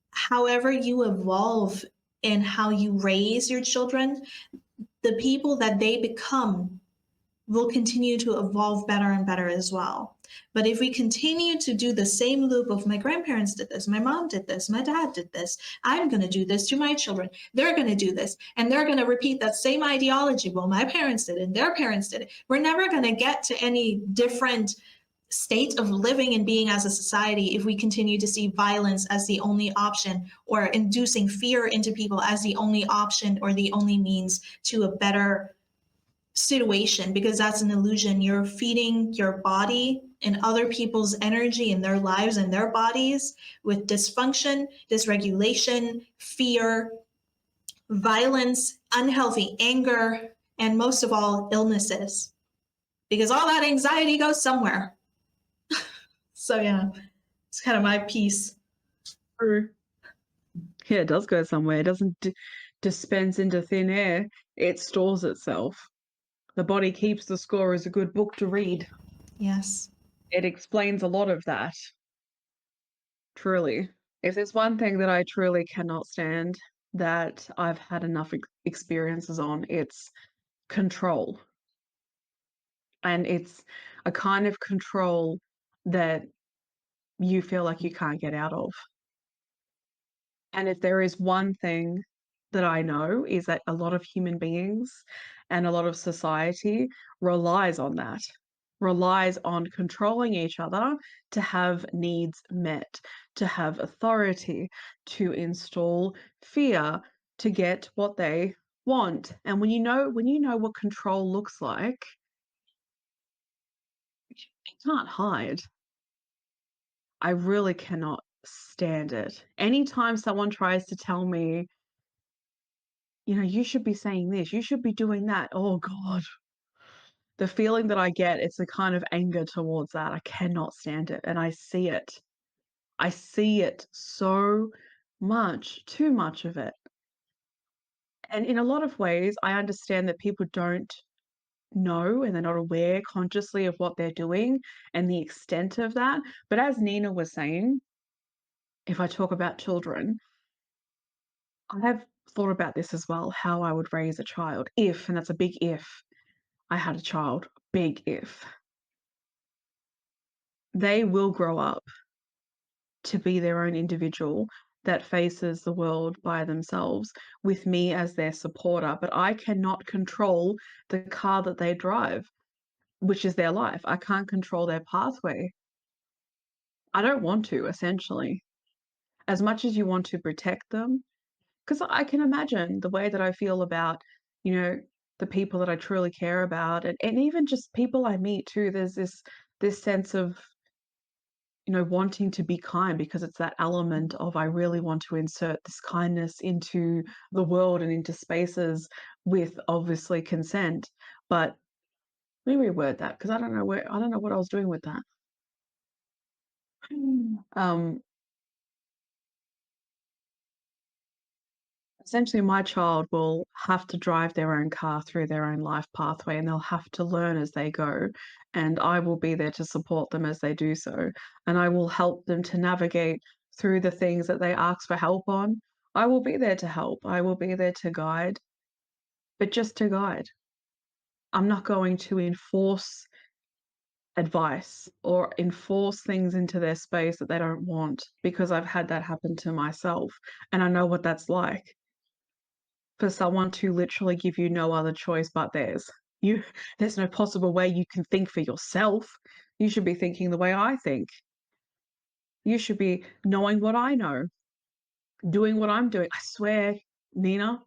however you evolve in how you raise your children, the people that they become will continue to evolve better and better as well. But if we continue to do the same loop of my grandparents did this, my mom did this, my dad did this, I'm going to do this to my children, they're going to do this, and they're going to repeat that same ideology. Well, my parents did it and their parents did it. We're never going to get to any different state of living and being as a society if we continue to see violence as the only option, or inducing fear into people as the only option or the only means to a better situation, because that's an illusion. You're feeding your body and other people's energy in their lives and their bodies with dysfunction, dysregulation, fear, violence, unhealthy anger, and most of all, illnesses, because all that anxiety goes somewhere. So yeah, it's kind of my piece. True. Yeah, it does go somewhere. It doesn't dispense into thin air. It stores itself. The body keeps the score as a good book to read. Yes. It explains a lot of that. Truly. If there's one thing that I truly cannot stand that I've had enough experiences on, it's control. And it's a kind of control that you feel like you can't get out of. And if there is one thing that I know, is that a lot of human beings and a lot of society relies on that, relies on controlling each other to have needs met, to have authority, to install fear, to get what they want. And when you know what control looks like, you can't hide. I really cannot stand it. Anytime someone tries to tell me, you should be saying this, you should be doing that. Oh God. The feeling that I get, it's a kind of anger towards that. I cannot stand it. And I see it. I see it so much, too much of it. And in a lot of ways, I understand that people don't know and they're not aware consciously of what they're doing and the extent of that. But as Nina was saying, if I talk about children, I have thought about this as well, how I would raise a child if, and that's a big if, I had a child, big if. They will grow up to be their own individual that faces the world by themselves with me as their supporter, but I cannot control the car that they drive, which is their life. I can't control their pathway. I don't want to, essentially. As much as you want to protect them, because I can imagine the way that I feel about, the people that I truly care about, and even just people I meet too. There's this sense of wanting to be kind, because it's that element of I really want to insert this kindness into the world and into spaces with obviously consent. But let me reword that, because I don't know what I was doing with that. Essentially, my child will have to drive their own car through their own life pathway, and they'll have to learn as they go. And I will be there to support them as they do so. And I will help them to navigate through the things that they ask for help on. I will be there to help. I will be there to guide, but just to guide. I'm not going to enforce advice or enforce things into their space that they don't want, because I've had that happen to myself. And I know what that's like. For someone to literally give you no other choice but theirs. There's no possible way you can think for yourself. You should be thinking the way I think. You should be knowing what I know, doing what I'm doing. I swear, Nina,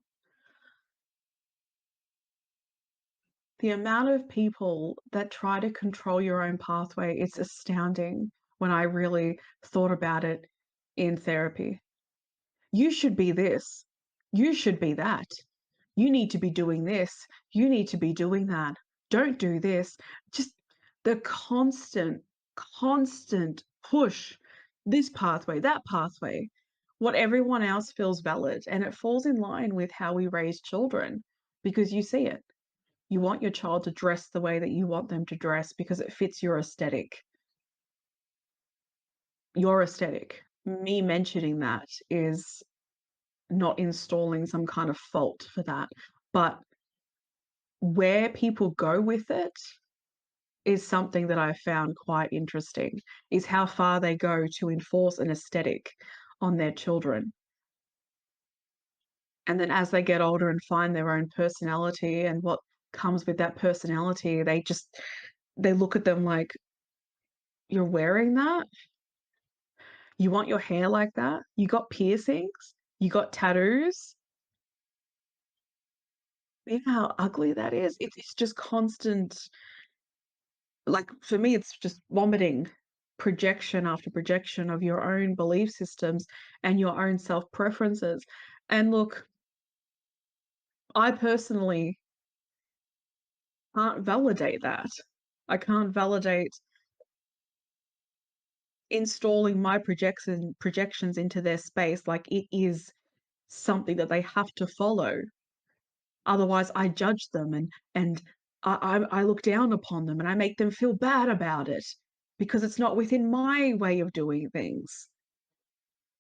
the amount of people that try to control your own pathway, it's astounding when I really thought about it. in therapy. You should be this. You should be that. You need to be doing this. You need to be doing that. Don't do this. Just the constant push, this pathway, that pathway, what everyone else feels valid. And it falls in line with how we raise children because you see it. You want your child to dress the way that you want them to dress because it fits your aesthetic. Your aesthetic. Me mentioning that is not installing some kind of fault for that. But where people go with it is something that I found quite interesting, is how far they go to enforce an aesthetic on their children. And then as they get older and find their own personality and what comes with that personality, they look at them like, you're wearing that? You want your hair like that? You got piercings? You got tattoos? You know how ugly that is? It's just constant, like for me, it's just vomiting projection after projection of your own belief systems and your own self preferences. And look, I personally can't validate that. I can't validate installing my projections into their space like it is something that they have to follow. Otherwise, I judge them and I look down upon them and I make them feel bad about it because it's not within my way of doing things.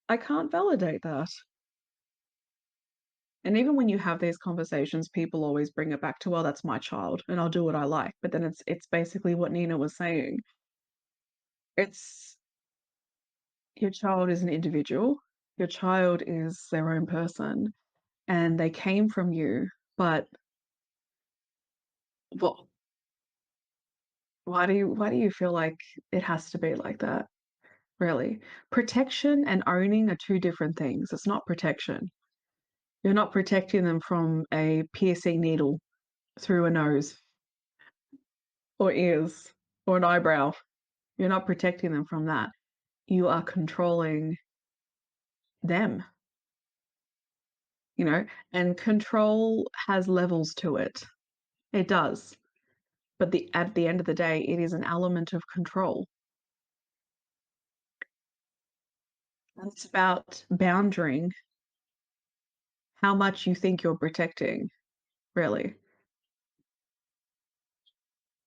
I can't validate that. And even when you have these conversations, people always bring it back to, well, that's my child and I'll do what I like. But then it's basically what Nina was saying. It's your child is an individual. Your child is their own person and they came from you, but what why do you feel like it has to be like that? Really? Protection and owning are two different things. It's not protection. You're not protecting them from a piercing needle through a nose or ears or an eyebrow. You're not protecting them from that. You are controlling them, you know, and control has levels to it. It does. But at the end of the day, it is an element of control. And it's about boundarying how much you think you're protecting, really.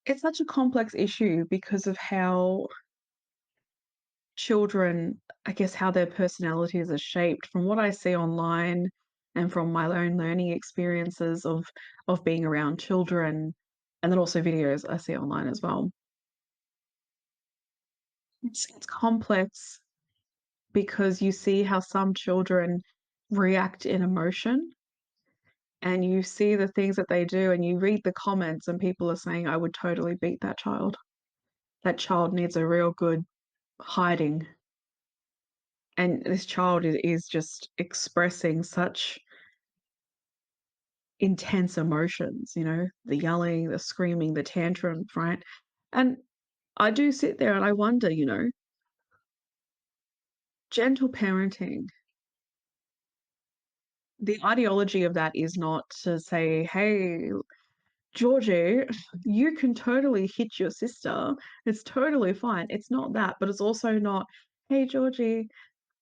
It's such a complex issue because of how children, I guess, how their personalities are shaped from what I see online and from my own learning experiences of being around children, and then also videos I see online as well. It's complex because you see how some children react in emotion and you see the things that they do and you read the comments and people are saying, I would totally beat that child. That child needs a real good hiding. And this child is just expressing such intense emotions, you know, the yelling, the screaming, the tantrums, right? And I do sit there and I wonder, you know, gentle parenting, the ideology of that is not to say, hey, Georgie, you can totally hit your sister. It's totally fine. It's not that, but it's also not, hey, Georgie,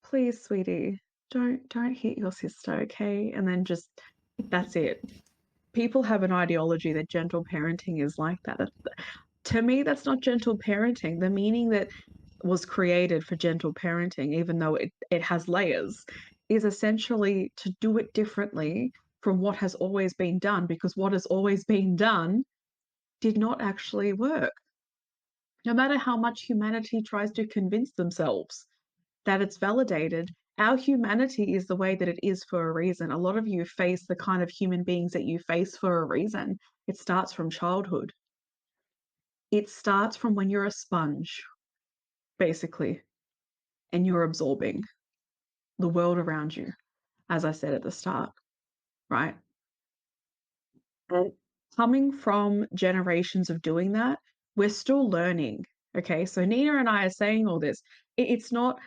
please, sweetie, don't hit your sister, okay? And then just that's it. People have an ideology that gentle parenting is like that. To me, that's not gentle parenting. The meaning that was created for gentle parenting, even though it has layers, is essentially to do it differently from what has always been done, because what has always been done did not actually work. No matter how much humanity tries to convince themselves that it's validated, our humanity is the way that it is for a reason. A lot of you face the kind of human beings that you face for a reason. It starts from childhood. It starts from when you're a sponge, basically, and you're absorbing the world around you, as I said at the start, right? And coming from generations of doing that, we're still learning. Okay, so Nina and I are saying all this. It's not,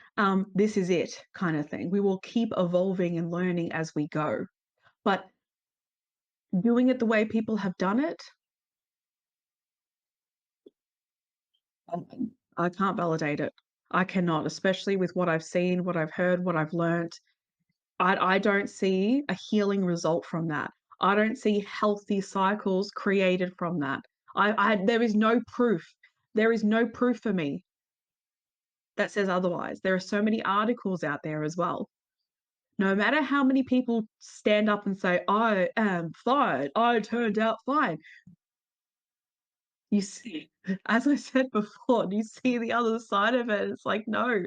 this is it kind of thing. We will keep evolving and learning as we go. But doing it the way people have done it, I can't validate it. I cannot, especially with what I've seen, what I've heard, what I've learnt. I don't see a healing result from that. I don't see healthy cycles created from that. There is no proof. There is no proof for me that says otherwise. There are so many articles out there as well. No matter how many people stand up and say, I am fine, I turned out fine. You see, as I said before, you see the other side of it. It's like, no,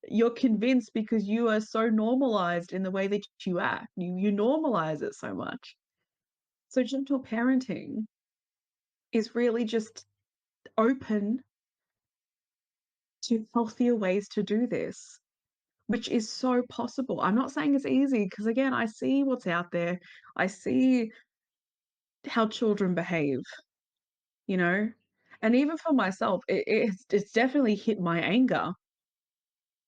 you're convinced because you are so normalized in the way that you act. You normalize it so much. So gentle parenting is really just open to healthier ways to do this, which is so possible. I'm not saying it's easy because, again, I see what's out there. I see how children behave, you know? And even for myself, it's definitely hit my anger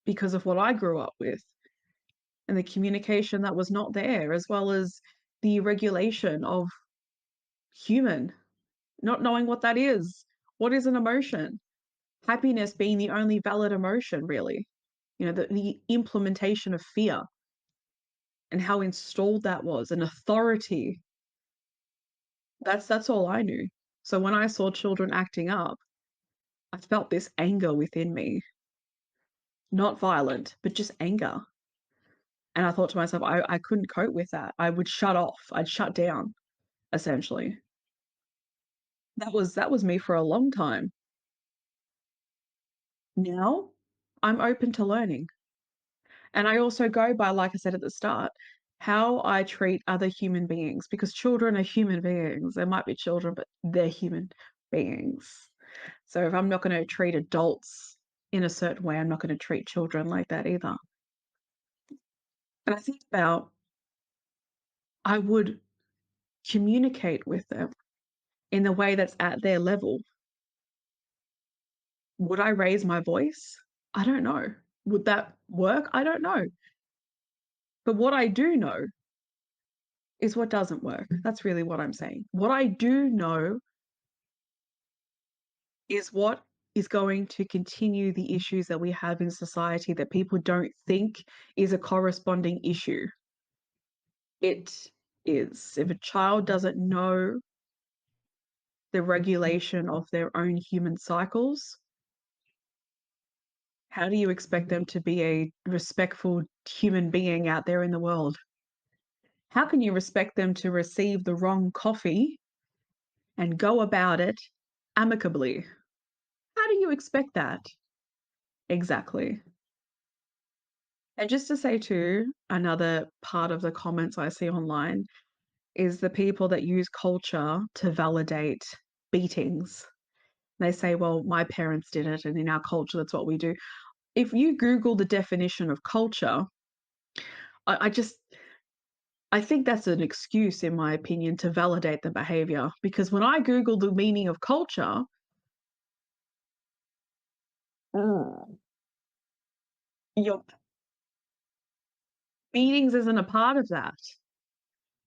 because of what I grew up with and the communication that was not there, as well as the regulation of human, not knowing what that is. What is an emotion? Happiness being the only valid emotion, really. You know, the implementation of fear and how installed that was, and authority. That's all I knew. So when I saw children acting up, I felt this anger within me. Not violent, but just anger. And I thought to myself, I couldn't cope with that. I would shut off. I'd shut down, essentially. That was me for a long time. Now, I'm open to learning. And I also go by, like I said at the start, how I treat other human beings, because children are human beings. They might be children, but they're human beings. So if I'm not going to treat adults in a certain way, I'm not going to treat children like that either. And I think about, I would communicate with them in the way that's at their level. Would I raise my voice? I don't know. Would that work? I don't know. But what I do know is what doesn't work. That's really what I'm saying. What I do know is what is going to continue the issues that we have in society that people don't think is a corresponding issue. It is. If a child doesn't know the regulation of their own human cycles, how do you expect them to be a respectful human being out there in the world? How can you respect them to receive the wrong coffee and go about it amicably? How do you expect that? Exactly. And just to say too, another part of the comments I see online is the people that use culture to validate beatings. They say, well, my parents did it, and in our culture, that's what we do. If you Google the definition of culture, I just, I think that's an excuse, in my opinion, to validate the behavior. Because when I Google the meaning of culture, your beatings isn't a part of that.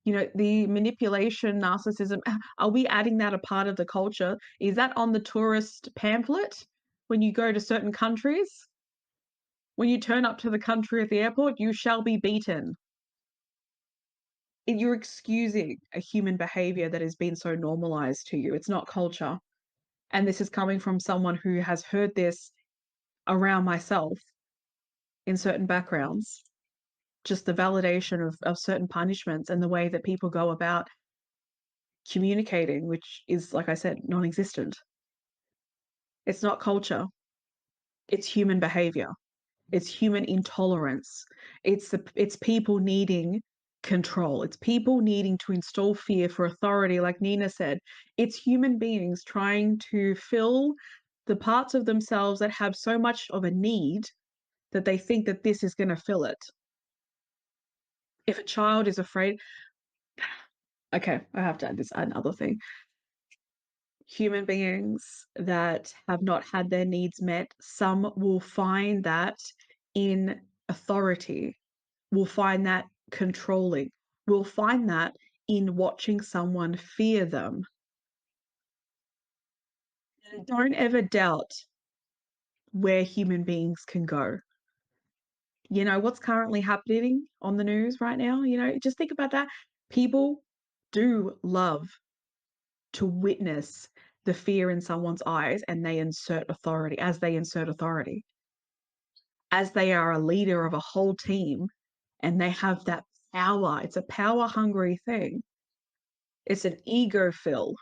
You know, the manipulation, narcissism, are we adding that a part of the culture? Is that on the tourist pamphlet when you go to certain countries? When you turn up to the country at the airport, you shall be beaten. You're excusing a human behavior that has been so normalized to you. It's not culture. And this is coming from someone who has heard this around myself in certain backgrounds. Just the validation of certain punishments and the way that people go about communicating, which is, like I said, non-existent. It's not culture. It's human behavior. It's human intolerance. It's people needing control. It's people needing to install fear for authority, like Nina said. It's human beings trying to fill the parts of themselves that have so much of a need that they think that this is going to fill it. If a child is afraid, okay, I have to add this another thing. human beings that have not had their needs met, some will find that in authority, will find that controlling, will find that in watching someone fear them. And don't ever doubt where human beings can go. You know, what's currently happening on the news right now, you know, just think about that. People do love to witness the fear in someone's eyes and they insert authority, as they insert authority, as they are a leader of a whole team and they have that power. It's a power hungry thing. It's an ego fill.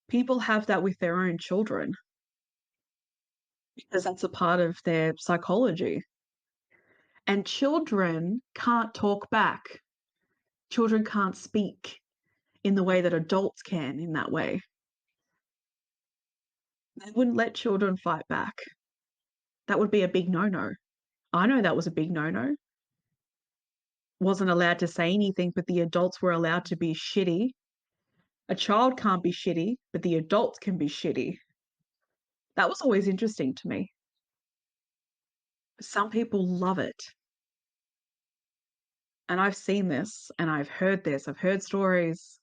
People have that with their own children because that's a part of their psychology. And children can't talk back. Children can't speak in the way that adults can in that way. They wouldn't let children fight back. That would be a big no-no. I know that was a big no-no. Wasn't allowed to say anything, but the adults were allowed to be shitty. A child can't be shitty, but the adults can be shitty. That was always interesting to me. Some people love it. And I've seen this and I've heard this. I've heard stories.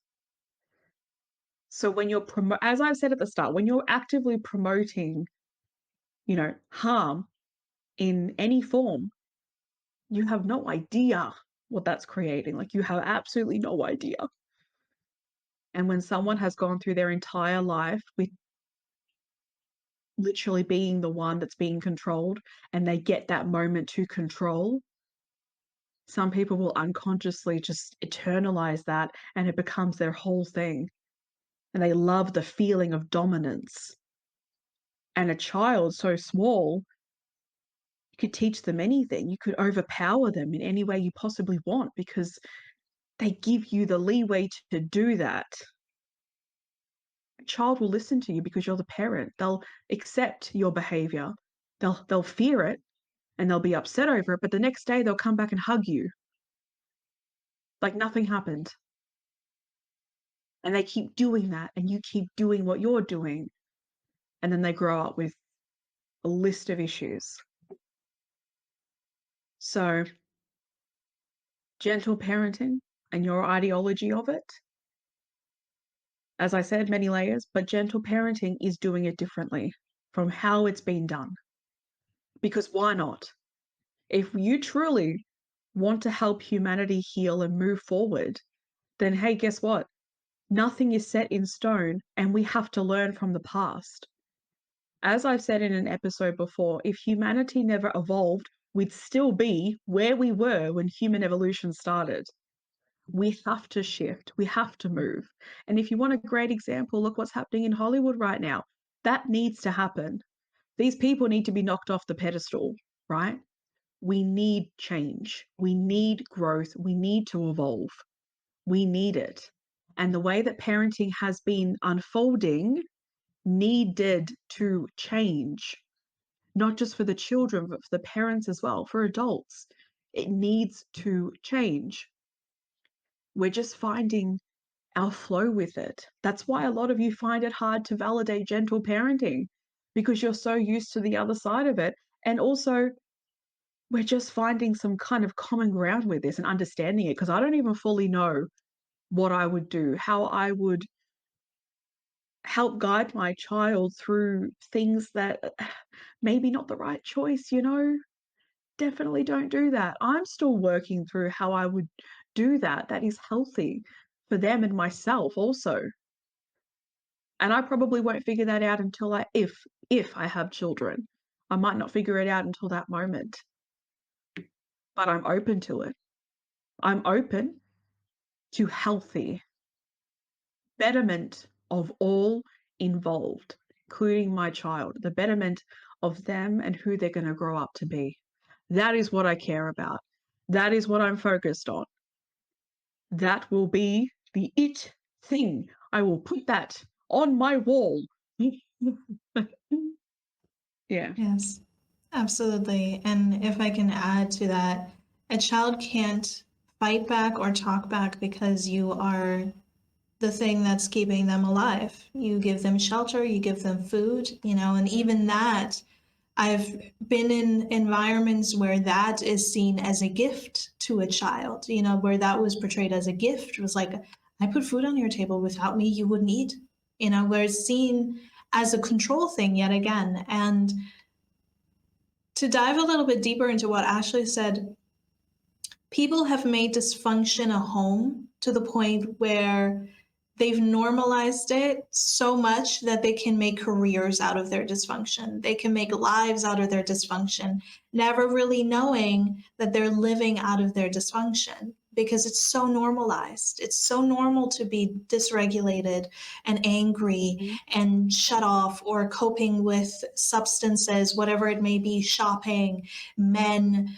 So when you're as I've said at the start, when you're actively promoting, you know, harm in any form, you have no idea what that's creating. Like, you have absolutely no idea. And when someone has gone through their entire life with literally being the one that's being controlled and they get that moment to control, some people will unconsciously just internalize that and it becomes their whole thing. And they love the feeling of dominance. And a child so small, you could teach them anything. You could overpower them in any way you possibly want because they give you the leeway to do that. A child will listen to you because you're the parent. They'll accept your behavior. They'll fear it and they'll be upset over it, but the next day they'll come back and hug you like nothing happened. And they keep doing that and you keep doing what you're doing. And then they grow up with a list of issues. So, gentle parenting and your ideology of it, as I said, many layers, but gentle parenting is doing it differently from how it's been done. Because why not? If you truly want to help humanity heal and move forward, then hey, guess what? Nothing is set in stone and we have to learn from the past. As I've said in an episode before, if humanity never evolved, we'd still be where we were when human evolution started. We have to shift. We have to move. And if you want a great example, look what's happening in Hollywood right now. That needs to happen. These people need to be knocked off the pedestal, right? We need change. We need growth. We need to evolve. We need it. And the way that parenting has been unfolding needed to change, not just for the children, but for the parents as well, for adults. It needs to change. We're just finding our flow with it. That's why a lot of you find it hard to validate gentle parenting because you're so used to the other side of it. And also, we're just finding some kind of common ground with this and understanding it because I don't even fully know what I would do, how I would help guide my child through things that maybe not the right choice, you know? Definitely don't do that. I'm still working through how I would do that. That is healthy for them and myself also. And I probably won't figure that out until if I have children. I might not figure it out until that moment. But I'm open to it. I'm open to healthy betterment of all involved, including my child, the betterment of them and who they're going to grow up to be. That is what I care about. That is what I'm focused on. That will be the it thing. I will put that on my wall. Yeah. Yes, absolutely. And if I can add to that, a child can't fight back or talk back because you are the thing that's keeping them alive. You give them shelter, you give them food, and even that, I've been in environments where that is seen as a gift to a child, where that was portrayed as a gift. It was like, I put food on your table, without me, you wouldn't eat, where it's seen as a control thing yet again. And to dive a little bit deeper into what Ashley said, people have made dysfunction a home to the point where they've normalized it so much that they can make careers out of their dysfunction. They can make lives out of their dysfunction, never really knowing that they're living out of their dysfunction because it's so normalized. It's so normal to be dysregulated and angry and shut off, or coping with substances, whatever it may be, shopping, men,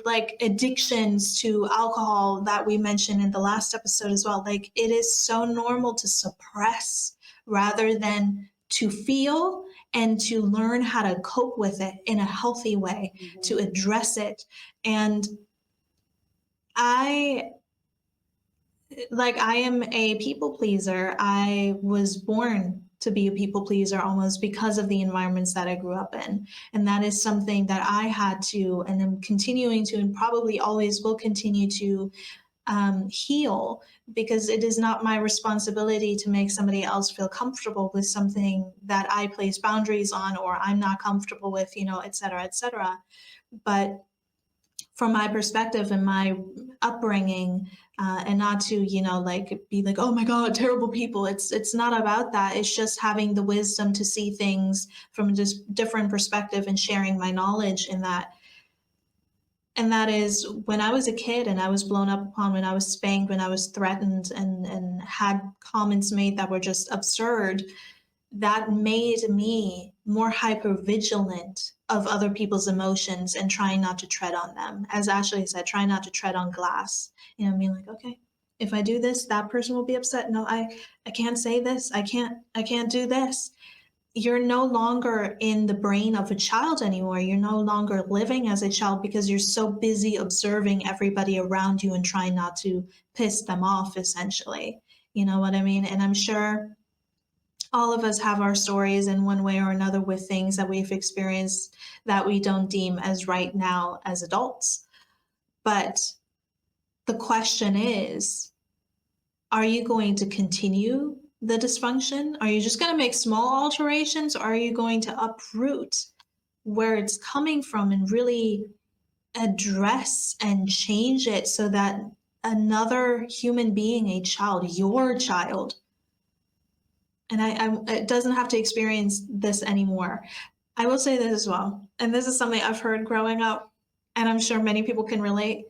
like addictions to alcohol that we mentioned in the last episode as well. Like, it is so normal to suppress rather than to feel and to learn how to cope with it in a healthy way, to address it. And I am a people pleaser. I was born to be a people pleaser almost because of the environments that I grew up in. And that is something that I had to, and I'm continuing to, and probably always will continue to heal, because it is not my responsibility to make somebody else feel comfortable with something that I place boundaries on, or I'm not comfortable with, et cetera, et cetera. But from my perspective and my upbringing, and not to, be like, oh my God, terrible people. It's not about that. It's just having the wisdom to see things from a different perspective and sharing my knowledge in that. And that is, when I was a kid and I was blown up upon, when I was spanked, when I was threatened and had comments made that were just absurd, that made me more hypervigilant of other people's emotions and trying not to tread on them. As Ashley said, trying not to tread on glass. Being like, okay, if I do this, that person will be upset. No, I can't say this. I can't do this. You're no longer in the brain of a child anymore. You're no longer living as a child because you're so busy observing everybody around you and trying not to piss them off, essentially. You know what I mean? And I'm sure all of us have our stories in one way or another with things that we've experienced that we don't deem as right now as adults. But the question is, are you going to continue the dysfunction? Are you just going to make small alterations, or are you going to uproot where it's coming from and really address and change it so that another human being, a child, your child, and it doesn't have to experience this anymore. I will say this as well, and this is something I've heard growing up, and I'm sure many people can relate.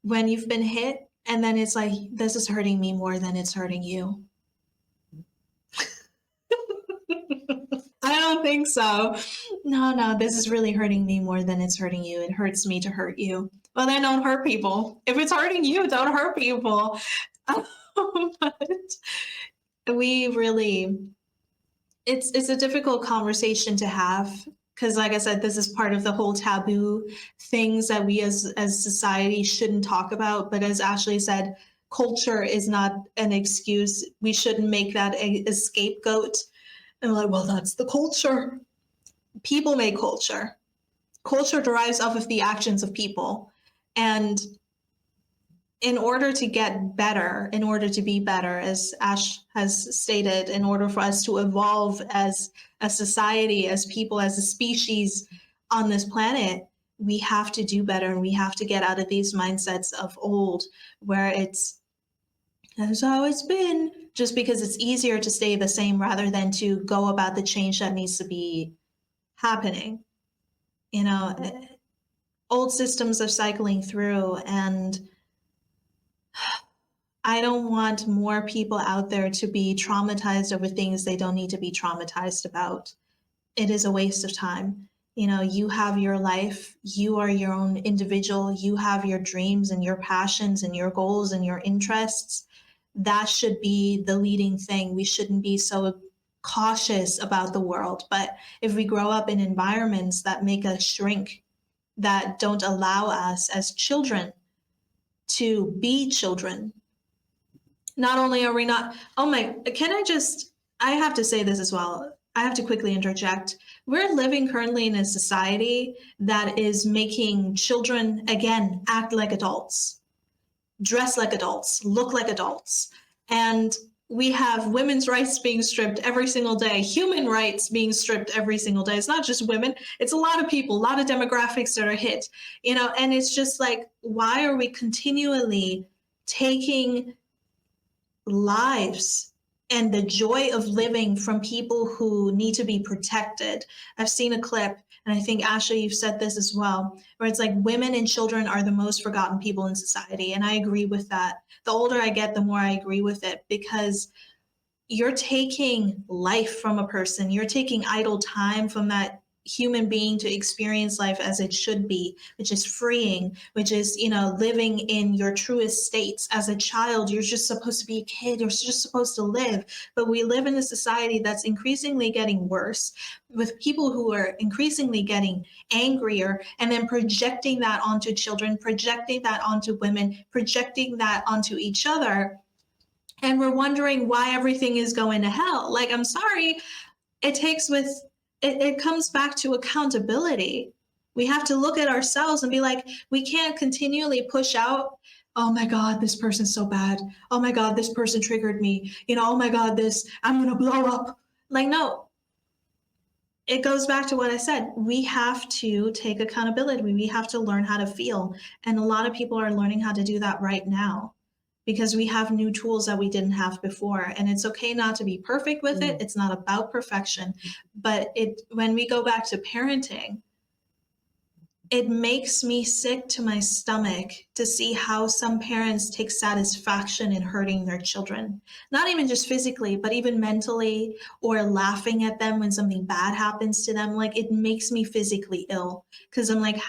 When you've been hit, and then it's like, this is hurting me more than it's hurting you. I don't think so. No, this is really hurting me more than it's hurting you. It hurts me to hurt you. Well, then don't hurt people. If it's hurting you, don't hurt people. But we really, it's a difficult conversation to have, because like I said, this is part of the whole taboo things that we as society shouldn't talk about. But as Ashley said, culture is not an excuse. We shouldn't make that a scapegoat. And we're like, well, that's the culture. People make culture. Culture derives off of the actions of people. And in order to get better, in order to be better, as Ash has stated, in order for us to evolve as a society, as people, as a species on this planet, we have to do better, and we have to get out of these mindsets of old, where that's how it's been, just because it's easier to stay the same rather than to go about the change that needs to be happening. Old systems are cycling through, and I don't want more people out there to be traumatized over things they don't need to be traumatized about. It is a waste of time. You have your life, you are your own individual, you have your dreams and your passions and your goals and your interests. That should be the leading thing. We shouldn't be so cautious about the world. But if we grow up in environments that make us shrink, that don't allow us as children to be children, Not only are we not, oh my, I have to say this as well. I have to quickly interject. We're living currently in a society that is making children, again, act like adults, dress like adults, look like adults. And we have women's rights being stripped every single day, human rights being stripped every single day. It's not just women, it's a lot of people, a lot of demographics that are hit, and it's just like, why are we continually taking lives and the joy of living from people who need to be protected? I've seen a clip, and I think, Ashley, you've said this as well, where it's like women and children are the most forgotten people in society. And I agree with that. The older I get, the more I agree with it, because you're taking life from a person, you're taking idle time from that human being to experience life as it should be, which is freeing, which is, living in your truest states. As a child, you're just supposed to be a kid, you're just supposed to live. But we live in a society that's increasingly getting worse, with people who are increasingly getting angrier and then projecting that onto children, projecting that onto women, projecting that onto each other. And we're wondering why everything is going to hell. Like, I'm sorry, it comes back to accountability. We have to look at ourselves and be like, we can't continually push out, oh my God, this person's so bad. Oh my God, this person triggered me. Oh my God, I'm going to blow up. Like, no, it goes back to what I said. We have to take accountability. We have to learn how to feel. And a lot of people are learning how to do that right now, because we have new tools that we didn't have before. And it's okay not to be perfect with it. It's not about perfection. But when we go back to parenting, it makes me sick to my stomach to see how some parents take satisfaction in hurting their children. Not even just physically, but even mentally, or laughing at them when something bad happens to them. Like, it makes me physically ill, because I'm like,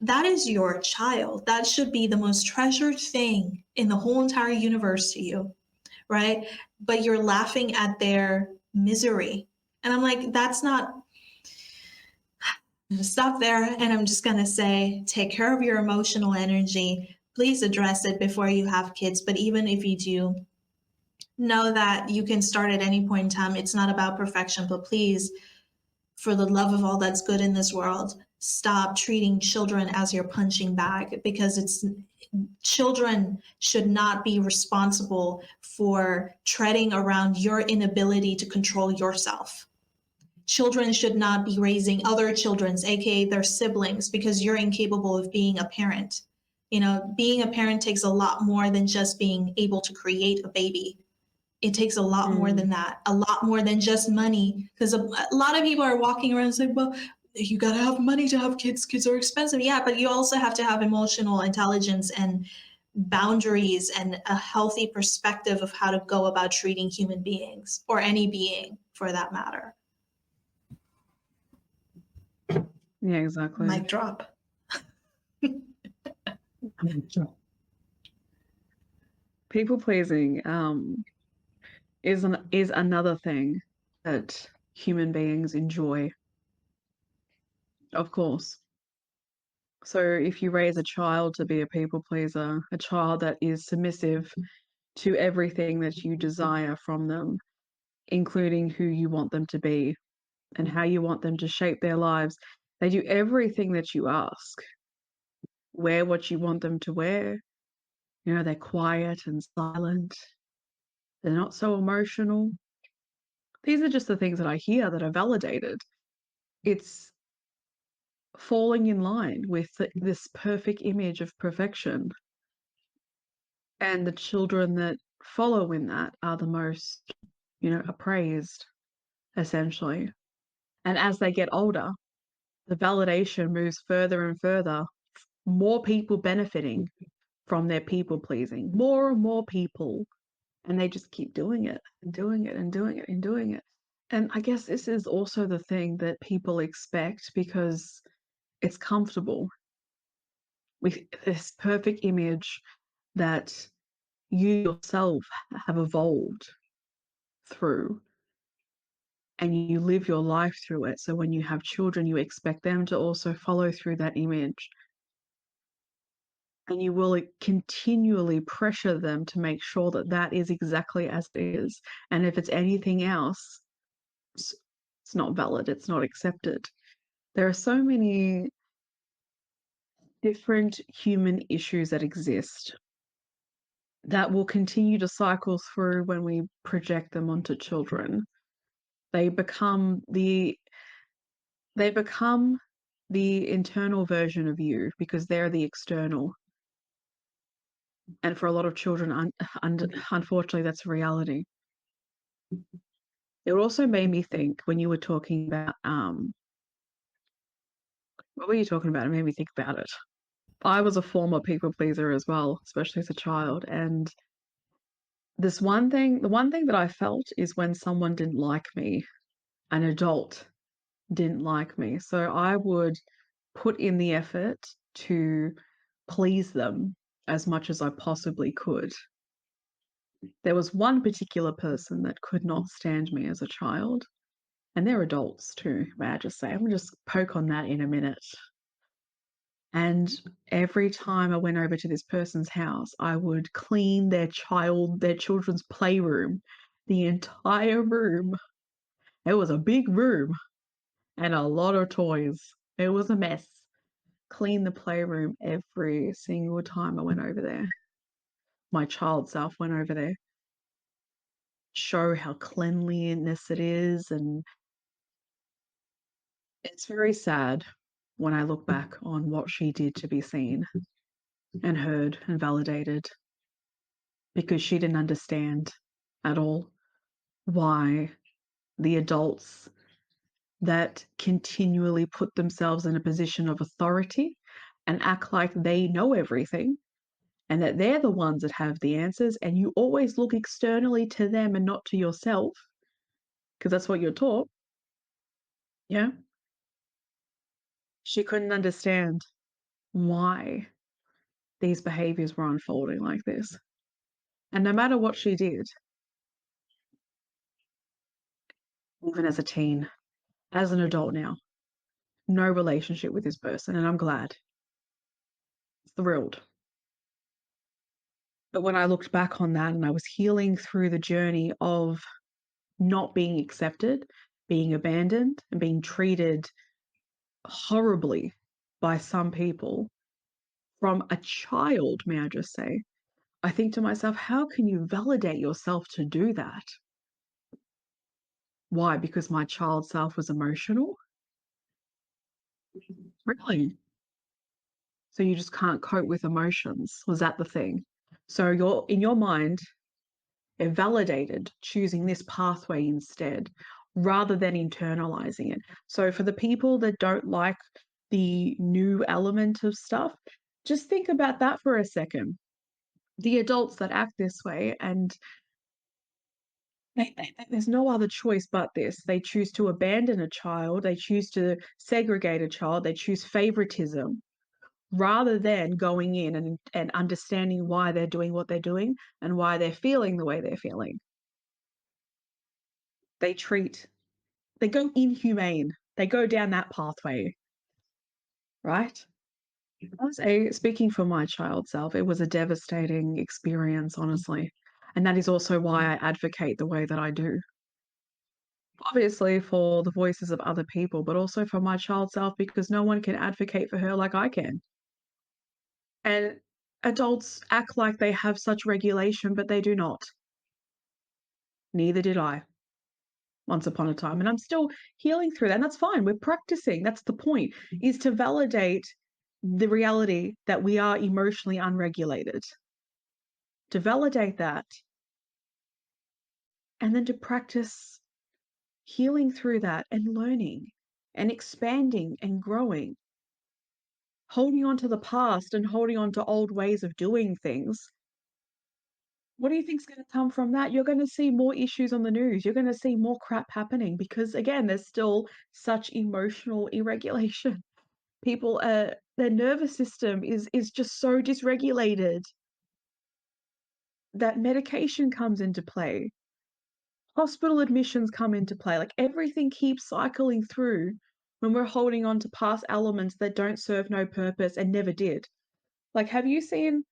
that is your child. That should be the most treasured thing in the whole entire universe to you, right? But you're laughing at their misery. And I'm like, that's not. I'm gonna stop there, and I'm just going to say, take care of your emotional energy. Please address it before you have kids. But even if you do, know that you can start at any point in time. It's not about perfection, but please, for the love of all that's good in this world, stop treating children as your punching bag, because children should not be responsible for treading around your inability to control yourself. Children should not be raising other children's, aka their siblings, because you're incapable of being a parent. Being a parent takes a lot more than just being able to create a baby. It takes a lot more than that, a lot more than just money. Because a lot of people are walking around saying, well, you got to have money to have kids. Kids are expensive. Yeah, but you also have to have emotional intelligence and boundaries and a healthy perspective of how to go about treating human beings, or any being for that matter. Yeah, exactly. Mic drop. People pleasing is another thing that human beings enjoy, of course. So if you raise a child to be a people pleaser, a child that is submissive to everything that you desire from them, including who you want them to be and how you want them to shape their lives, they do everything that you ask. Wear what you want them to wear. They're quiet and silent. They're not so emotional. These are just the things that I hear that are validated. It's falling in line with this perfect image of perfection. And the children that follow in that are the most, appraised, essentially. And as they get older, the validation moves further and further, more people benefiting from their people pleasing, more and more people. And they just keep doing it and doing it and doing it and doing it. And I guess this is also the thing that people expect, because it's comfortable with this perfect image that you yourself have evolved through, and you live your life through it. So when you have children, you expect them to also follow through that image. and you will continually pressure them to make sure that that is exactly as it is. And if it's anything else, it's not valid, it's not accepted. There are so many different human issues that exist that will continue to cycle through when we project them onto children. They become the internal version of you because they're the external. And for a lot of children, unfortunately, that's a reality. It also made me think when you were talking about, what were you talking about? It made me think about it. I was a former people pleaser as well, especially as a child. And the one thing that I felt is when someone didn't like me, an adult didn't like me. So I would put in the effort to please them as much as I possibly could. There was one particular person that could not stand me as a child, and they're adults too, may I just say. I'm going to just poke on that in a minute. And every time I went over to this person's house, I would clean their children's playroom, the entire room. It was a big room and a lot of toys. It was a mess. Clean the playroom every single time I went over there. My child self went over there. Show how cleanliness it is, and it's very sad when I look back on what she did to be seen and heard and validated, because she didn't understand at all why the adults that continually put themselves in a position of authority and act like they know everything and that they're the ones that have the answers, and you always look externally to them and not to yourself because that's what you're taught. Yeah. She couldn't understand why these behaviors were unfolding like this. And no matter what she did, even as a teen, as an adult now, no relationship with this person, and I'm glad. Thrilled. But when I looked back on that and I was healing through the journey of not being accepted, being abandoned, and being treated horribly by some people from a child, may I just say, I think to myself, how can you validate yourself to do that? Why? Because my child self was emotional? Really? So you just can't cope with emotions? Was that the thing? So you're in your mind, it validated choosing this pathway instead rather than internalizing it. So for the people that don't like the new element of stuff, just think about that for a second. The adults that act this way, and there's no other choice but this. They choose to abandon a child, they choose to segregate a child, they choose favoritism rather than going in and understanding why they're doing what they're doing and why they're feeling the way they're feeling. They go inhumane. They go down that pathway, right? Speaking for my child self, it was a devastating experience, honestly. And that is also why I advocate the way that I do. Obviously for the voices of other people, but also for my child self, because no one can advocate for her like I can. And adults act like they have such regulation, but they do not. Neither did I once upon a time. And I'm still healing through that. And that's fine. We're practicing. That's the point, is to validate the reality that we are emotionally unregulated. To validate that, and then to practice healing through that and learning and expanding and growing. Holding on to the past and holding on to old ways of doing things, what do you think's going to come from that? You're going to see more issues on the news. You're going to see more crap happening because, again, there's still such emotional irregulation. People, their nervous system is just so dysregulated that medication comes into play. Hospital admissions come into play. Like everything keeps cycling through when we're holding on to past elements that don't serve no purpose and never did. Like, have you seen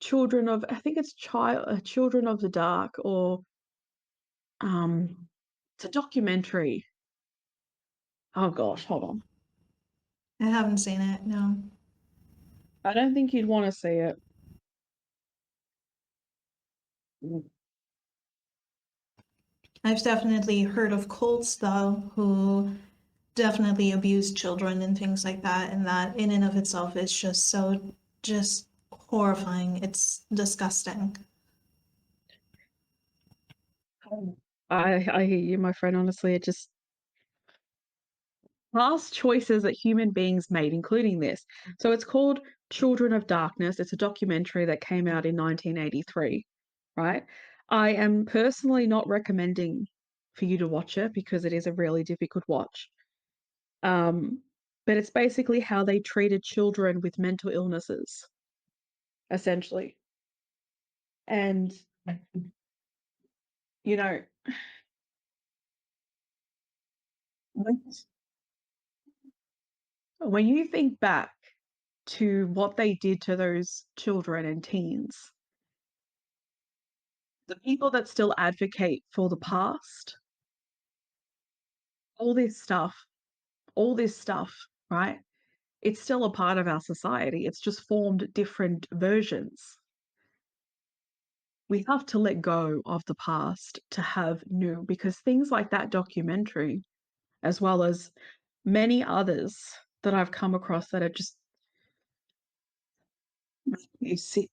Children of I think it's Children of the Dark, or, it's a documentary. Oh gosh, hold on. I haven't seen it, no. I don't think you'd wanna see it. Mm. I've definitely heard of cults, though, who definitely abuse children and things like that, and that in and of itself is just so just horrifying. It's disgusting. I hear you, my friend, honestly, it just past choices that human beings made, including this. So it's called Children of Darkness. It's a documentary that came out in 1983, right? I am personally not recommending for you to watch it because it is a really difficult watch. Um, but it's basically how they treated children with mental illnesses, essentially. And, you know, when when you think back to what they did to those children and teens, the people that still advocate for the past, all this stuff, all this stuff, right? It's still a part of our society. It's just formed different versions. We have to let go of the past to have new, because things like that documentary, as well as many others that I've come across that are just make me sick.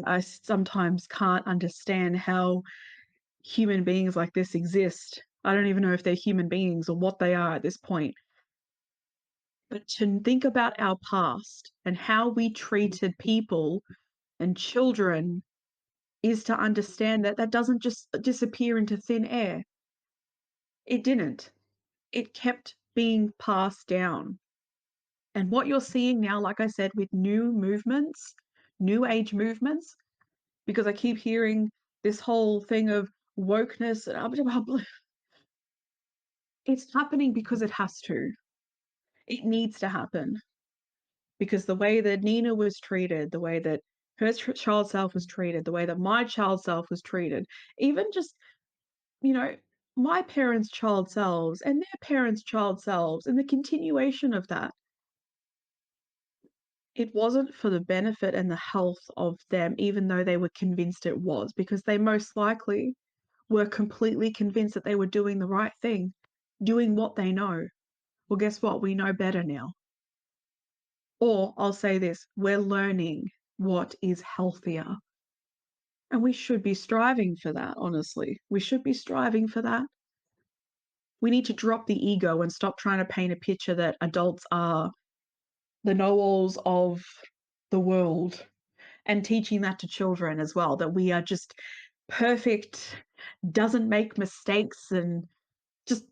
I sometimes can't understand how human beings like this exist. I don't even know if they're human beings or what they are at this point. But to think about our past and how we treated people and children is to understand that that doesn't just disappear into thin air. It didn't. It kept being passed down. And what you're seeing now, like I said, with new movements, new age movements, because I keep hearing this whole thing of wokeness, it's happening because it has to. It needs to happen because the way that Nina was treated, the way that her child self was treated, the way that my child self was treated, even just, you know, my parents' child selves and their parents' child selves, and the continuation of that. It wasn't for the benefit and the health of them, even though they were convinced it was, because they most likely were completely convinced that they were doing the right thing, doing what they know. Well, guess what? We know better now. Or I'll say this, we're learning what is healthier. And we should be striving for that, honestly. We should be striving for that. We need to drop the ego and stop trying to paint a picture that adults are the know-alls of the world, and teaching that to children as well, that we are just perfect, doesn't make mistakes, and just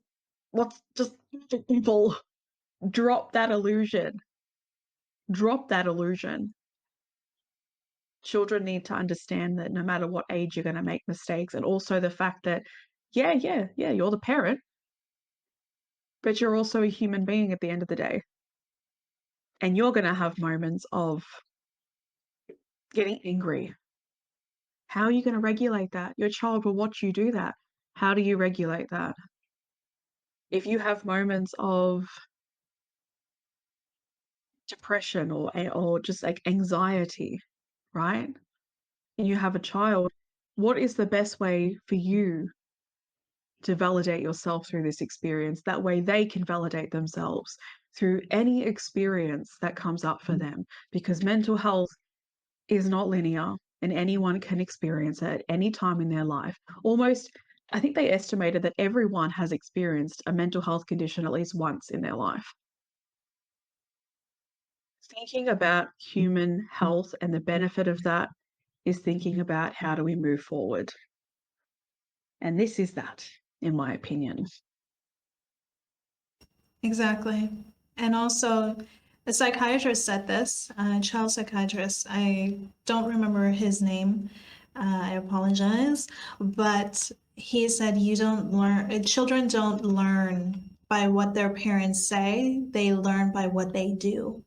let's just people drop that illusion. Drop that illusion. Children need to understand that no matter what age you're going to make mistakes, and also the fact that yeah, you're the parent, but you're also a human being at the end of the day. And you're going to have moments of getting angry. How are you going to regulate that? Your child will watch you do that. How do you regulate that? If you have moments of depression or just like anxiety, right? And you have a child, what is the best way for you to validate yourself through this experience? That way they can validate themselves through any experience that comes up for them, because mental health is not linear and anyone can experience it at any time in their life. Almost, I think they estimated that everyone has experienced a mental health condition at least once in their life. Thinking about human health and the benefit of that is thinking about how do we move forward. And this is that, in my opinion. Exactly. And also, a psychiatrist said this, a child psychiatrist. I don't remember his name. I apologize. But he said, you don't learn, children don't learn by what their parents say, they learn by what they do.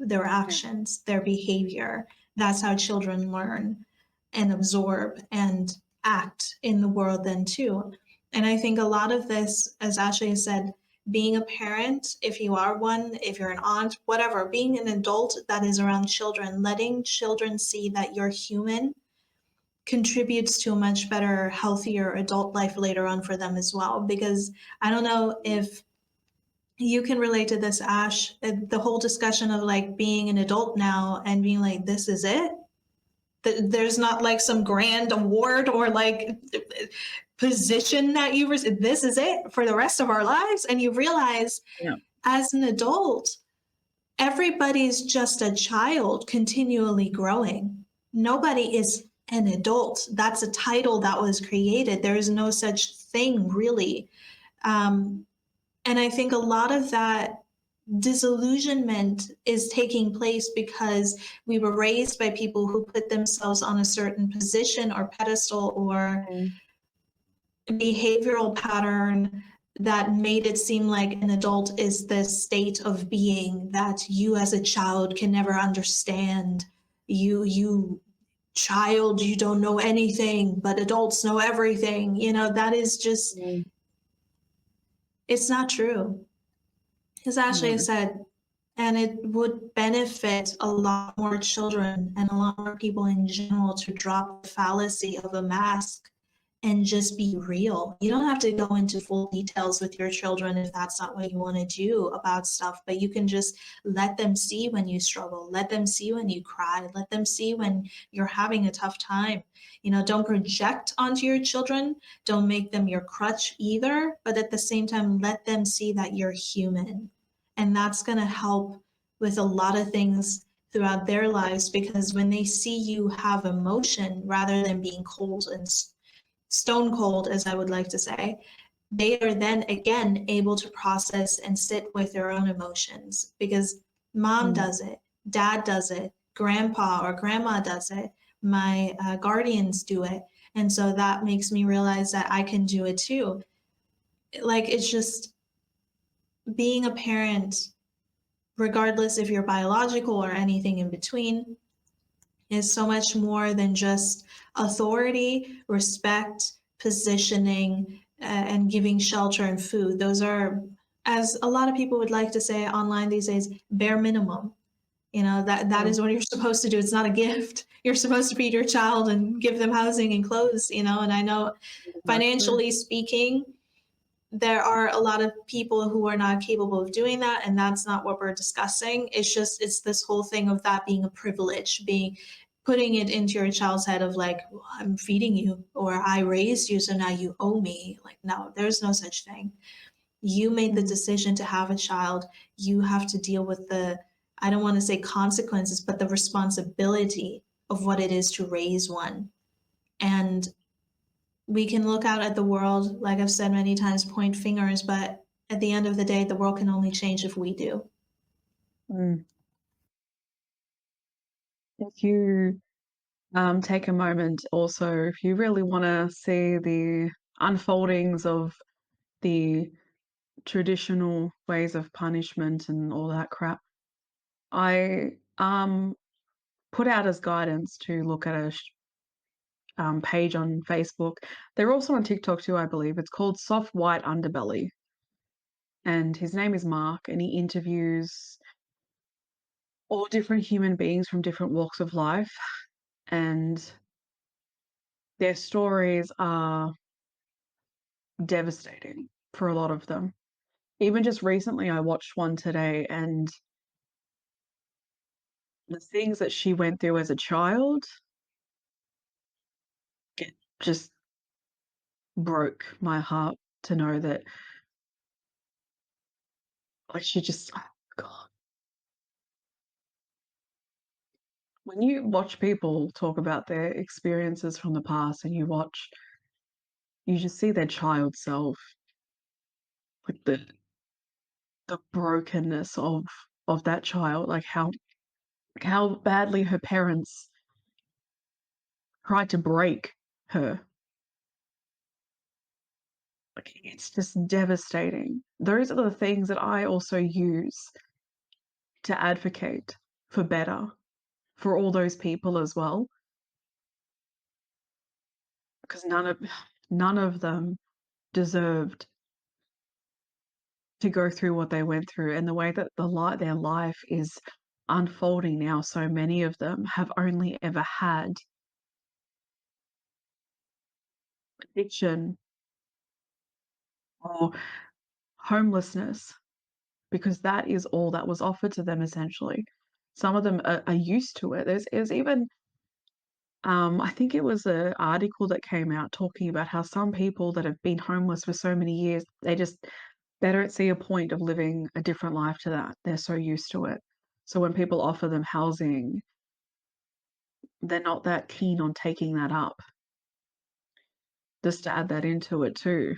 their actions, their behavior. That's how children learn and absorb and act in the world then too. And I think a lot of this, as Ashley said, being a parent, if you are one, if you're an aunt, whatever, being an adult that is around children, letting children see that you're human contributes to a much better, healthier adult life later on for them as well. Because I don't know if you can relate to this, Ash, the whole discussion of like being an adult now and being like, this is it. There's not like some grand award or like position that you receive. This is it for the rest of our lives. And you realize as an adult, everybody's just a child continually growing. Nobody is an adult. That's a title that was created. There is no such thing really. And I think a lot of that disillusionment is taking place because we were raised by people who put themselves on a certain position or pedestal or behavioral pattern that made it seem like an adult is the state of being that you as a child can never understand. You child, you don't know anything, but adults know everything. You know, that is just, it's not true. As Ashley said, and it would benefit a lot more children and a lot more people in general to drop the fallacy of a mask and just be real. You don't have to go into full details with your children if that's not what you want to do about stuff, but you can just let them see when you struggle, let them see when you cry, let them see when you're having a tough time. You know, don't project onto your children, don't make them your crutch either, but at the same time, let them see that you're human. And that's going to help with a lot of things throughout their lives, because when they see you have emotion rather than being cold and stone cold, as I would like to say, they are then again able to process and sit with their own emotions, because mom does it, dad does it, grandpa or grandma does it, my guardians do it. And so that makes me realize that I can do it too. Like, it's just being a parent, regardless if you're biological or anything in between, is so much more than just authority, respect, positioning, and giving shelter and food. Those are, as a lot of people would like to say online these days, bare minimum. You know, that is what you're supposed to do. It's not a gift. You're supposed to feed your child and give them housing and clothes, you know, and I know financially speaking, there are a lot of people who are not capable of doing that, and that's not what we're discussing. It's just, it's this whole thing of that being a privilege, being putting it into your child's head of like, well, I'm feeding you or I raised you, so now you owe me. Like, no, there's no such thing. You made the decision to have a child. You have to deal with the, I don't want to say consequences, but the responsibility of what it is to raise one. And we can look out at the world, like I've said many times, point fingers, but at the end of the day, the world can only change if we do. If you take a moment also, if you really want to see the unfoldings of the traditional ways of punishment and all that crap, I put out as guidance to look at a page on Facebook. They're also on TikTok too, I believe. It's called Soft White Underbelly. And his name is Mark, and he interviews all different human beings from different walks of life. And their stories are devastating for a lot of them. Even just recently, I watched one today, and the things that she went through as a child, it just broke my heart to know that, like, she just, oh God. When you watch people talk about their experiences from the past and you just see their child self, like the brokenness of that child, like how badly her parents tried to break her. Like, it's just devastating. Those are the things that I also use to advocate for better for all those people as well, because none of them deserved to go through what they went through, and the way that their life is unfolding now. So many of them have only ever had addiction or homelessness, because that is all that was offered to them essentially. Some of them are used to it. There's even I think it was an article that came out talking about how some people that have been homeless for so many years, they don't see a point of living a different life to that. They're so used to it. So when people offer them housing, they're not that keen on taking that up. Just to add that into it too.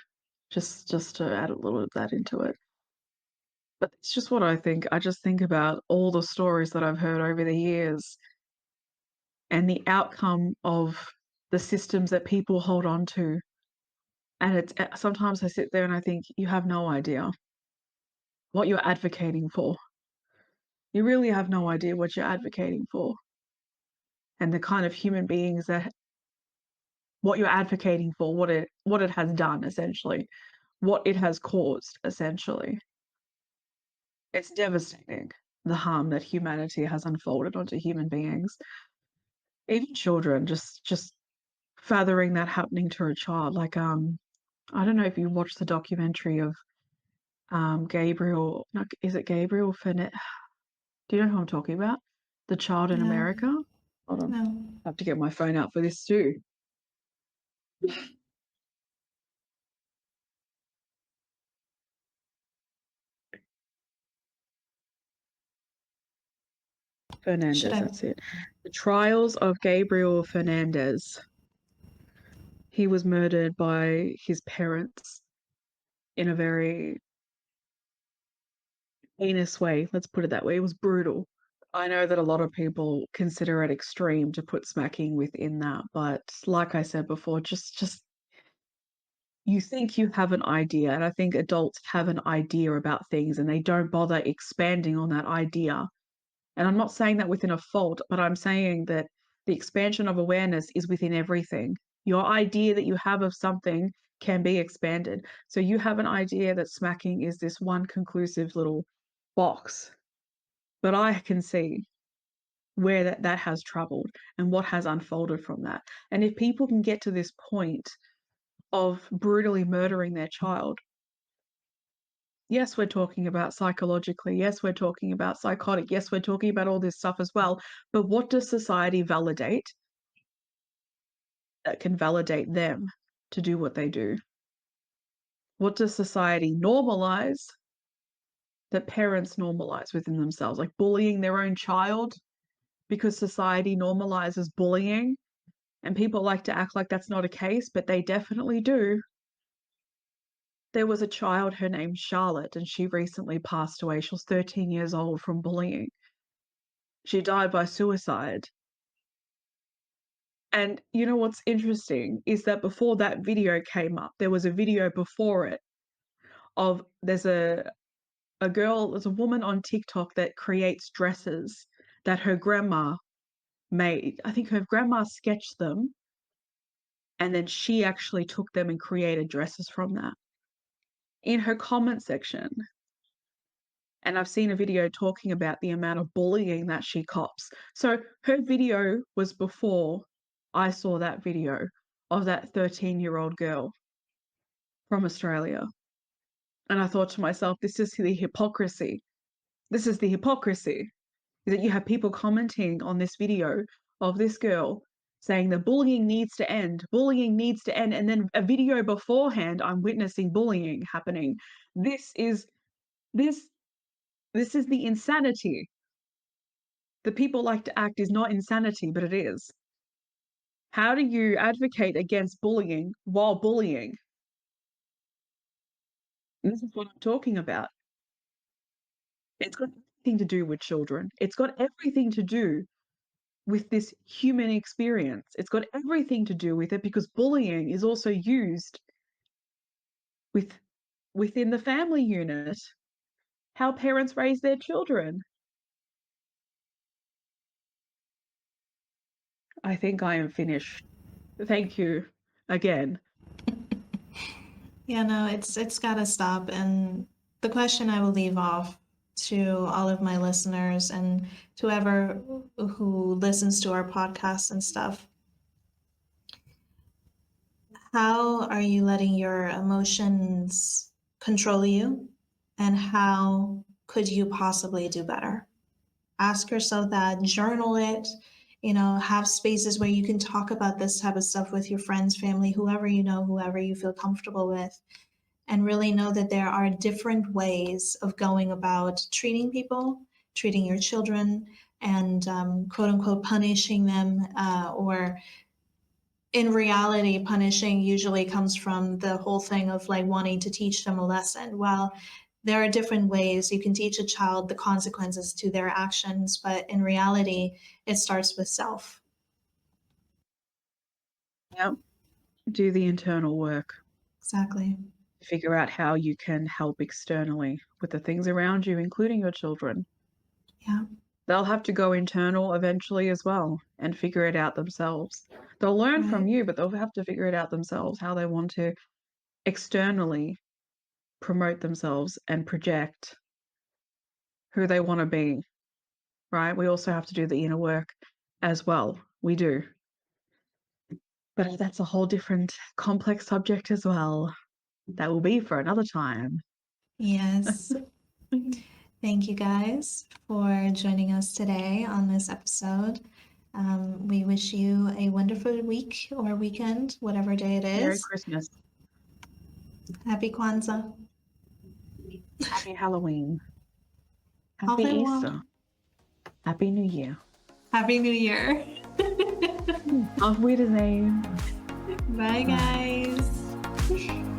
Just to add a little of that into it. But it's just what I think. I just think about all the stories that I've heard over the years and the outcome of the systems that people hold on to. And it's sometimes I sit there and I think, you have no idea what you're advocating for. You really have no idea what you're advocating for. And the kind of human beings that what you're advocating for, what it has done essentially, what it has caused essentially. It's devastating, the harm that humanity has unfolded onto human beings. Even children, just fathoming that happening to a child. Like I don't know if you watched the documentary of Gabriel, no, is it Gabriel Fernet? Do you know who I'm talking about? The child in No, America? Hold on. no. I have to get my phone out for this too. Should Fernandez, I? that's it. The Trials of Gabriel Fernandez. He was murdered by his parents in a very heinous way. Let's put it that way. It was brutal. I know that a lot of people consider it extreme to put smacking within that, but like I said before, just you think you have an idea, and I think adults have an idea about things and they don't bother expanding on that idea. And I'm not saying that within a fault, but I'm saying that the expansion of awareness is within everything. Your idea that you have of something can be expanded. So you have an idea that smacking is this one conclusive little box, but I can see where that has troubled and what has unfolded from that. And if people can get to this point of brutally murdering their child, yes, we're talking about psychologically. Yes, we're talking about psychotic. Yes, we're talking about all this stuff as well. But what does society validate that can validate them to do what they do? What does society normalize that parents normalize within themselves? Like bullying their own child because society normalizes bullying, and people like to act like that's not a case, but they definitely do. There was a child, her name's Charlotte, and she recently passed away. She was 13 years old from bullying. She died by suicide. And you know what's interesting is that before that video came up, there was a video before it of there's there's a woman on TikTok that creates dresses that her grandma made. I think her grandma sketched them and then she actually took them and created dresses from that. In her comment section, and I've seen a video talking about the amount of bullying that she cops. So her video was before I saw that video of that 13-year-old girl from Australia. And I thought to myself, this is the hypocrisy. This is the hypocrisy that you have people commenting on this video of this girl saying that bullying needs to end, bullying needs to end. And then a video beforehand, I'm witnessing bullying happening. This is this This is the insanity. The people like to act is not insanity, but it is. How do you advocate against bullying while bullying? And this is what I'm talking about. It's got everything to do with children. It's got everything to do with this human experience. It's got everything to do with it because bullying is also used within the family unit, how parents raise their children. I think I am finished. Thank you again. Yeah, no, it's gotta stop. And the question I will leave off to all of my listeners and to whoever who listens to our podcast and stuff. How are you letting your emotions control you? And how could you possibly do better? Ask yourself that, journal it, have spaces where you can talk about this type of stuff with your friends, family, whoever you know, whoever you feel comfortable with, and really know that there are different ways of going about treating people, treating your children, and quote unquote punishing them, or in reality, punishing usually comes from the whole thing of like wanting to teach them a lesson. Well, there are different ways you can teach a child the consequences to their actions, but in reality, it starts with self. Yep. Do the internal work. Exactly. Figure out how you can help externally with the things around you, including your children. Yeah. They'll have to go internal eventually as well and figure it out themselves. They'll learn from Right. you, but they'll have to figure it out themselves, how they want to externally promote themselves and project who they want to be, right? We also have to do the inner work as well. We do. But that's a whole different complex subject as well. That will be for another time. Yes. Thank you guys for joining us today on this episode. We wish you a wonderful week or weekend, whatever day it Merry is. Christmas. Happy Kwanzaa. Happy Halloween. Au Happy revoir. Easter. Happy New Year. Happy New Year. Auf Wiedersehen. Bye, guys.